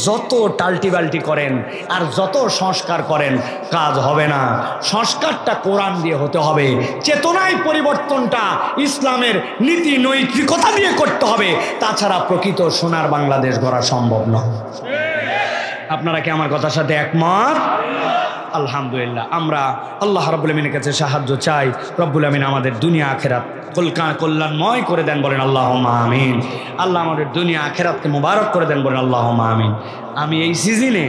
যত টাল্টিবাল্টি করেন আর যত সংস্কার করেন কাজ হবে না। সংস্কারটা কোরআন দিয়ে হতে হবে, চেতনায় পরিবর্তনটা ইসলামের নীতি নৈতিকতা দিয়ে করতে হবে, তাছাড়া প্রকৃত সোনার বাংলাদেশ গড়া সম্ভব নয়। আপনারা কি আমার কথার সাথে একমত? আলহামদুলিল্লাহ। আমরা আল্লাহ রাব্বুল আমিনের কাছে সাহায্য চাই, রব্বুল আমিন আমাদের দুনিয়া আখিরাত কল্যাণময় করে দেন, বলেন আল্লাহুম্মা আমিন। আল্লাহ আমাদের দুনিয়া আখিরাতকে মোবারক করে দেন, বলেন আল্লাহুম্মা আমিন। আমি এই সিজনে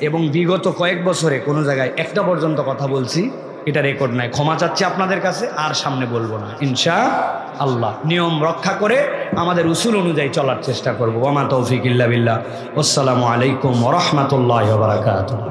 এবং বিগত কয়েক বছরে কোনো জায়গায় একটা পর্যন্ত কথা বলছি, এটা রেকর্ড নাই, ক্ষমা চাচ্ছি আপনাদের কাছে, আর সামনে বলবো না ইনশাআল্লাহ। নিয়ম রক্ষা করে আমাদের উসুল অনুযায়ী চলার চেষ্টা করবো। ওয়া মা তৌফিক ইল্লা বিল্লাহ। আসসালামু আলাইকুম ওয়া রাহমাতুল্লাহি ওয়া বারাকাতুহু।